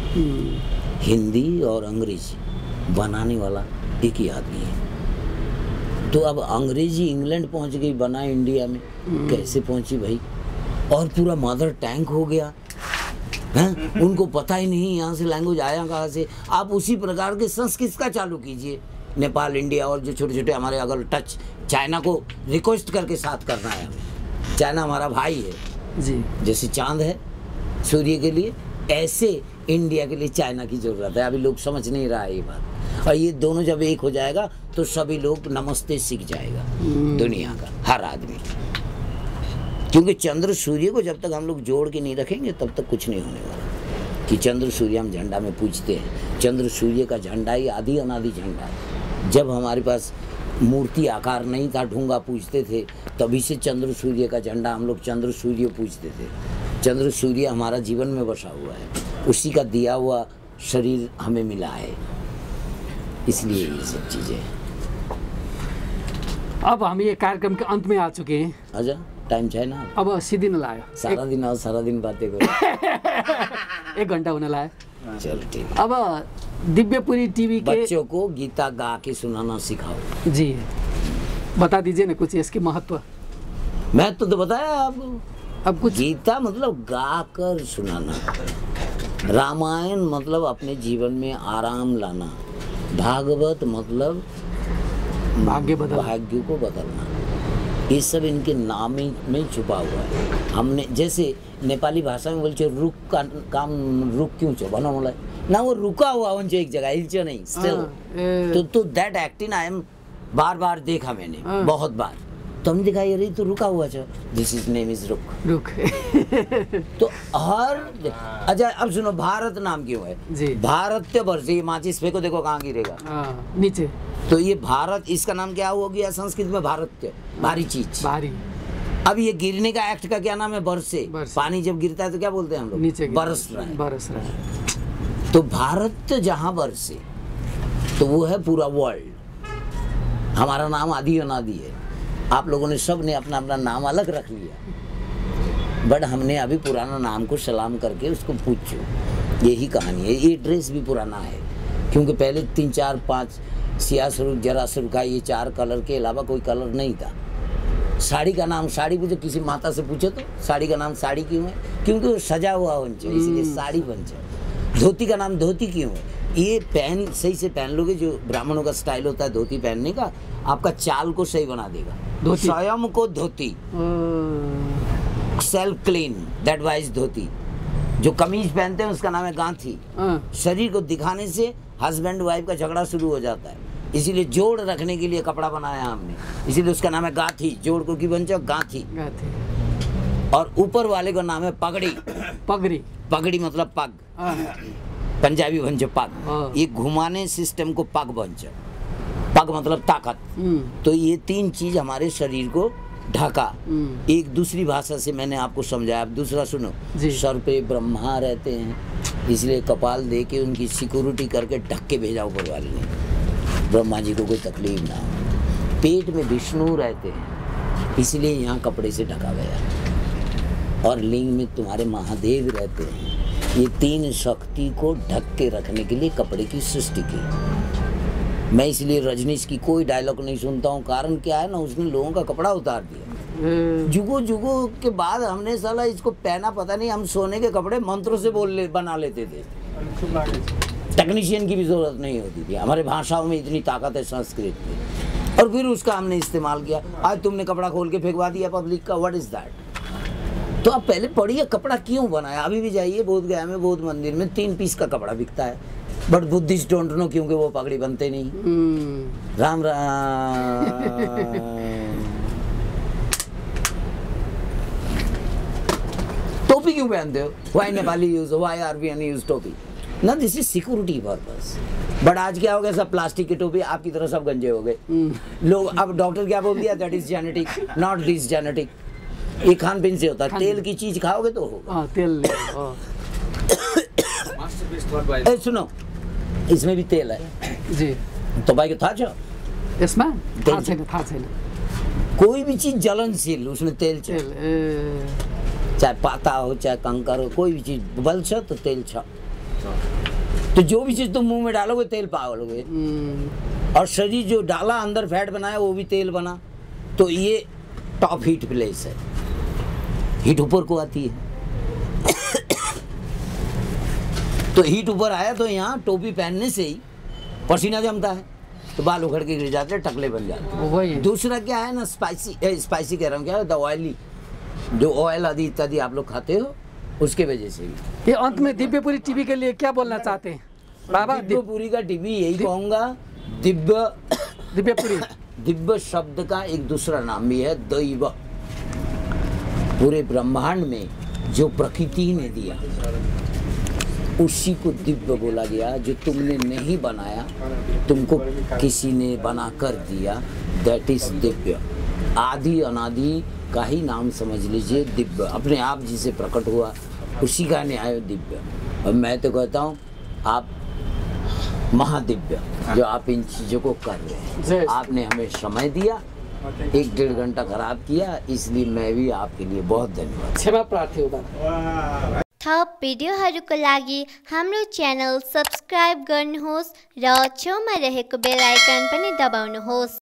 हिंदी और अंग्रेजी बनाने वाला एक ही आदमी है। तो अब अंग्रेजी इंग्लैंड पहुँच गई, बना इंडिया में कैसे पहुँची भाई? और पूरा मदर टैंक हो गया है, उनको पता ही नहीं यहाँ से लैंग्वेज आया कहाँ से। आप उसी प्रकार के संस्कृत का चालू कीजिए। नेपाल, इंडिया और जो छोटे छोटे हमारे अगर टच, चाइना को रिक्वेस्ट करके साथ करना है हमें। चाइना हमारा भाई है जी, जैसे चांद है सूर्य के लिए, ऐसे इंडिया के लिए चाइना की जरूरत है। अभी लोग समझ नहीं रहा है ये बात। और ये दोनों जब एक हो जाएगा तो सभी लोग नमस्ते सीख जाएगा दुनिया का हर आदमी। क्योंकि चंद्र सूर्य को जब तक हम लोग जोड़ के नहीं रखेंगे तब तक कुछ नहीं होने वाला। कि चंद्र सूर्य हम झंडा में पूजते हैं, चंद्र सूर्य का झंडा ही आदि अनादि झंडा है। जब हमारे पास मूर्ति आकार नहीं था, ढूंगा पूजते थे, तभी से चंद्र सूर्य का झंडा, हम लोग चंद्र सूर्य पूजते थे। चंद्र सूर्य हमारा जीवन में बसा हुआ है, उसी का दिया हुआ शरीर हमें मिला है, इसलिए ये सब चीज़ें। अब हामी ये कार्यक्रम के अंत में आ चुके हैं। अच्छा टाइम छैन अब सिद्धिन लाग्यो, सारा दिन बातें करो 1 घंटा होने लाग्यो। चल ठीक। अब दिव्यपुरी टीवी के बच्चों को गीता गा के सुनाना सिखाओ। जी बता दीजिए ना कुछ इसकी महत्व। मैं तो बताया आपको। अब कुछ गीता मतलब गा कर सुनाना, रामायण मतलब अपने जीवन में आराम लाना, भागवत मतलब भाग्य को बदलना। ये सब इनके नाम में छुपा हुआ है। हमने जैसे नेपाली भाषा में बोलते रुक का काम रुक क्यों छो भनौँ मलाई ना, वो रुका हुआ हुन्छ एक जगह, हिल्छ नहीं स्टिल। तो दैट एक्टिंग आई एम बार देखा मैंने बहुत बार। तो हमने दिखाई अरे तो रुका हुआ छ, दिस इज नेम इज रुक। तो हर अच्छा अब सुनो, भारत नाम क्यों है जी? भारतीय वर्ष, ये माचिस फेंको देखो कहाँ गिरेगा, नीचे। तो ये भारत, इसका नाम क्या हो गया संस्कृत में? भारतीय, भारी चीज, भारी। अब ये गिरने का एक्ट का क्या नाम है? बरसे। पानी जब गिरता है तो क्या बोलते हैं हम लोग? नीचे बरस रहा है। तो भारत जहाँ बरसे तो वो है पूरा वर्ल्ड। हमारा नाम आदि अनादि है। आप लोगों ने सब ने अपना अपना नाम अलग रख लिया, बट हमने अभी पुराना नाम को सलाम करके उसको पूछो। यही कहानी है। ये ड्रेस भी पुराना है क्योंकि पहले 3 4 5 सिया सुर्ख, जरा सुर्खा, ये 4 कलर के अलावा कोई कलर नहीं था। साड़ी का नाम साड़ी पूछो, किसी माता से पूछो तो साड़ी का नाम साड़ी क्यों है? क्योंकि वो सजा हुआ होना, इसलिए साड़ी बन। धोती का नाम धोती क्यों है? ये पहन सही से पहन लोगे, जो ब्राह्मणों का स्टाइल होता है धोती पहनने का, आपका चाल को सही बना देगा। स्वयं को धोती, सेल्फ क्लीन, दैट वाइज धोती। जो कमीज पहनते हैं उसका नाम है गांथी। शरीर को दिखाने से हस्बैंड वाइफ का झगड़ा शुरू हो जाता है, इसीलिए जोड़ रखने के लिए कपड़ा बनाया हमने, इसीलिए उसका नाम है गांथी। जोड़ को की बन गांथी। और ऊपर वाले का नाम है पगड़ी। पगड़ी मतलब पग, पंजाबी बन पग। ये घुमाने सिस्टम को पग बन, पग मतलब ताकत। तो ये 3 चीज हमारे शरीर को ढका। एक दूसरी भाषा से मैंने आपको समझाया। अब दूसरा सुनो, सर पे ब्रह्मा रहते हैं, इसलिए कपाल दे के उनकी सिक्योरिटी करके ढक के भेजा ऊपर वाले ने, ब्रह्मा जी को कोई तकलीफ ना हो। पेट में विष्णु रहते हैं, इसलिए यहाँ कपड़े से ढका गया। और लिंग में तुम्हारे महादेव रहते हैं। ये 3 शक्ति को ढक के रखने के लिए कपड़े की सृष्टि की। मैं इसलिए रजनीश की कोई डायलॉग नहीं सुनता हूँ। कारण क्या है ना, उसने लोगों का कपड़ा उतार दिया। जुगो के बाद हमने साला इसको पहना, पता नहीं, हम सोने के कपड़े मंत्रों से बना लेते थे। टेक्नीशियन की भी जरूरत नहीं होती थी। हमारे भाषाओं में इतनी ताकत है संस्कृत में, और फिर उसका हमने इस्तेमाल किया। आज तुमने कपड़ा खोल के फेंकवा दिया पब्लिक का, व्हाट इज दैट? तो आप पहले पढ़िए कपड़ा क्यों बनाया। अभी भी जाइए बोध गया में, बौद्ध मंदिर में 3 पीस का कपड़ा बिकता है, बट बुद्धिस्ट डोंट नो, क्योंकि वो पगड़ी बनते नहीं। राम राम। टोपी क्यों पहनते हो? Why Nepali use, why RBN use टोपी? ना, this is security purpose. But आज क्या हो गया, सब प्लास्टिक की टोपी, आपकी तरह सब गंजे हो गए लोग। अब डॉक्टर क्या बोल दिया, that is genetic, not this genetic. ये खान पीन से होता है। तेल की चीज खाओगे तो होगा। तेल सुनो, इसमें भी तेल है जी। तो भाई था जो इसमें था छैन। कोई भी चीज जलनशील, उसमें तेल चाहे पाता हो चाहे कंकर हो, कोई भी चीज बल्छ तो तेल छ। तो जो भी चीज तुम मुंह में डालोगे तेल पाओगे। और शरीर जो डाला अंदर फैट बनाया वो भी तेल बना। तो ये टॉप हीट प्लेस है, हीट ऊपर को आती है। तो हीट ऊपर आया तो यहाँ टोपी पहनने से ही पसीना जमता है, तो बाल उखड़ के गिर जाते हैं, टकले बन जाते हैं। दूसरा क्या है ना, स्पाइसी कह रहा हूँ, क्या है, द ऑयली, जो ऑयल आदि इत्यादि आप लोग खाते हो, उसके वजह से भी। ये अंत में दिव्यपुरी टीवी के लिए क्या बोलना चाहते हैं बाबा? दिव्यपुरी का टीवी यही कहूँगा, दिव्यपुरी दिव्य शब्द का एक दूसरा नाम भी है दैव। पूरे ब्रह्मांड में जो प्रकृति ने दिया उसी को दिव्य बोला गया। जो तुमने नहीं बनाया, तुमको किसी ने बना कर दिया, दैट इज दिव्य। आदि अनादि का ही नाम समझ लीजिए दिव्य। अपने आप जिसे प्रकट हुआ उसी का न्याय दिव्य। और मैं तो कहता हूँ आप महादिव्य, जो आप इन चीज़ों को कर रहे हैं। आपने हमें समय दिया एक डेढ़ घंटा खराब किया, इसलिए मैं भी आपके लिए बहुत धन्यवाद। क्षमा प्रार्थी हुँदा। थप भिडियोहरूको लागि हाम्रो च्यानल सब्स्क्राइब गर्नुहोस् र छेउमा रहेको बेल आइकन पनि दबाउनुहोस्।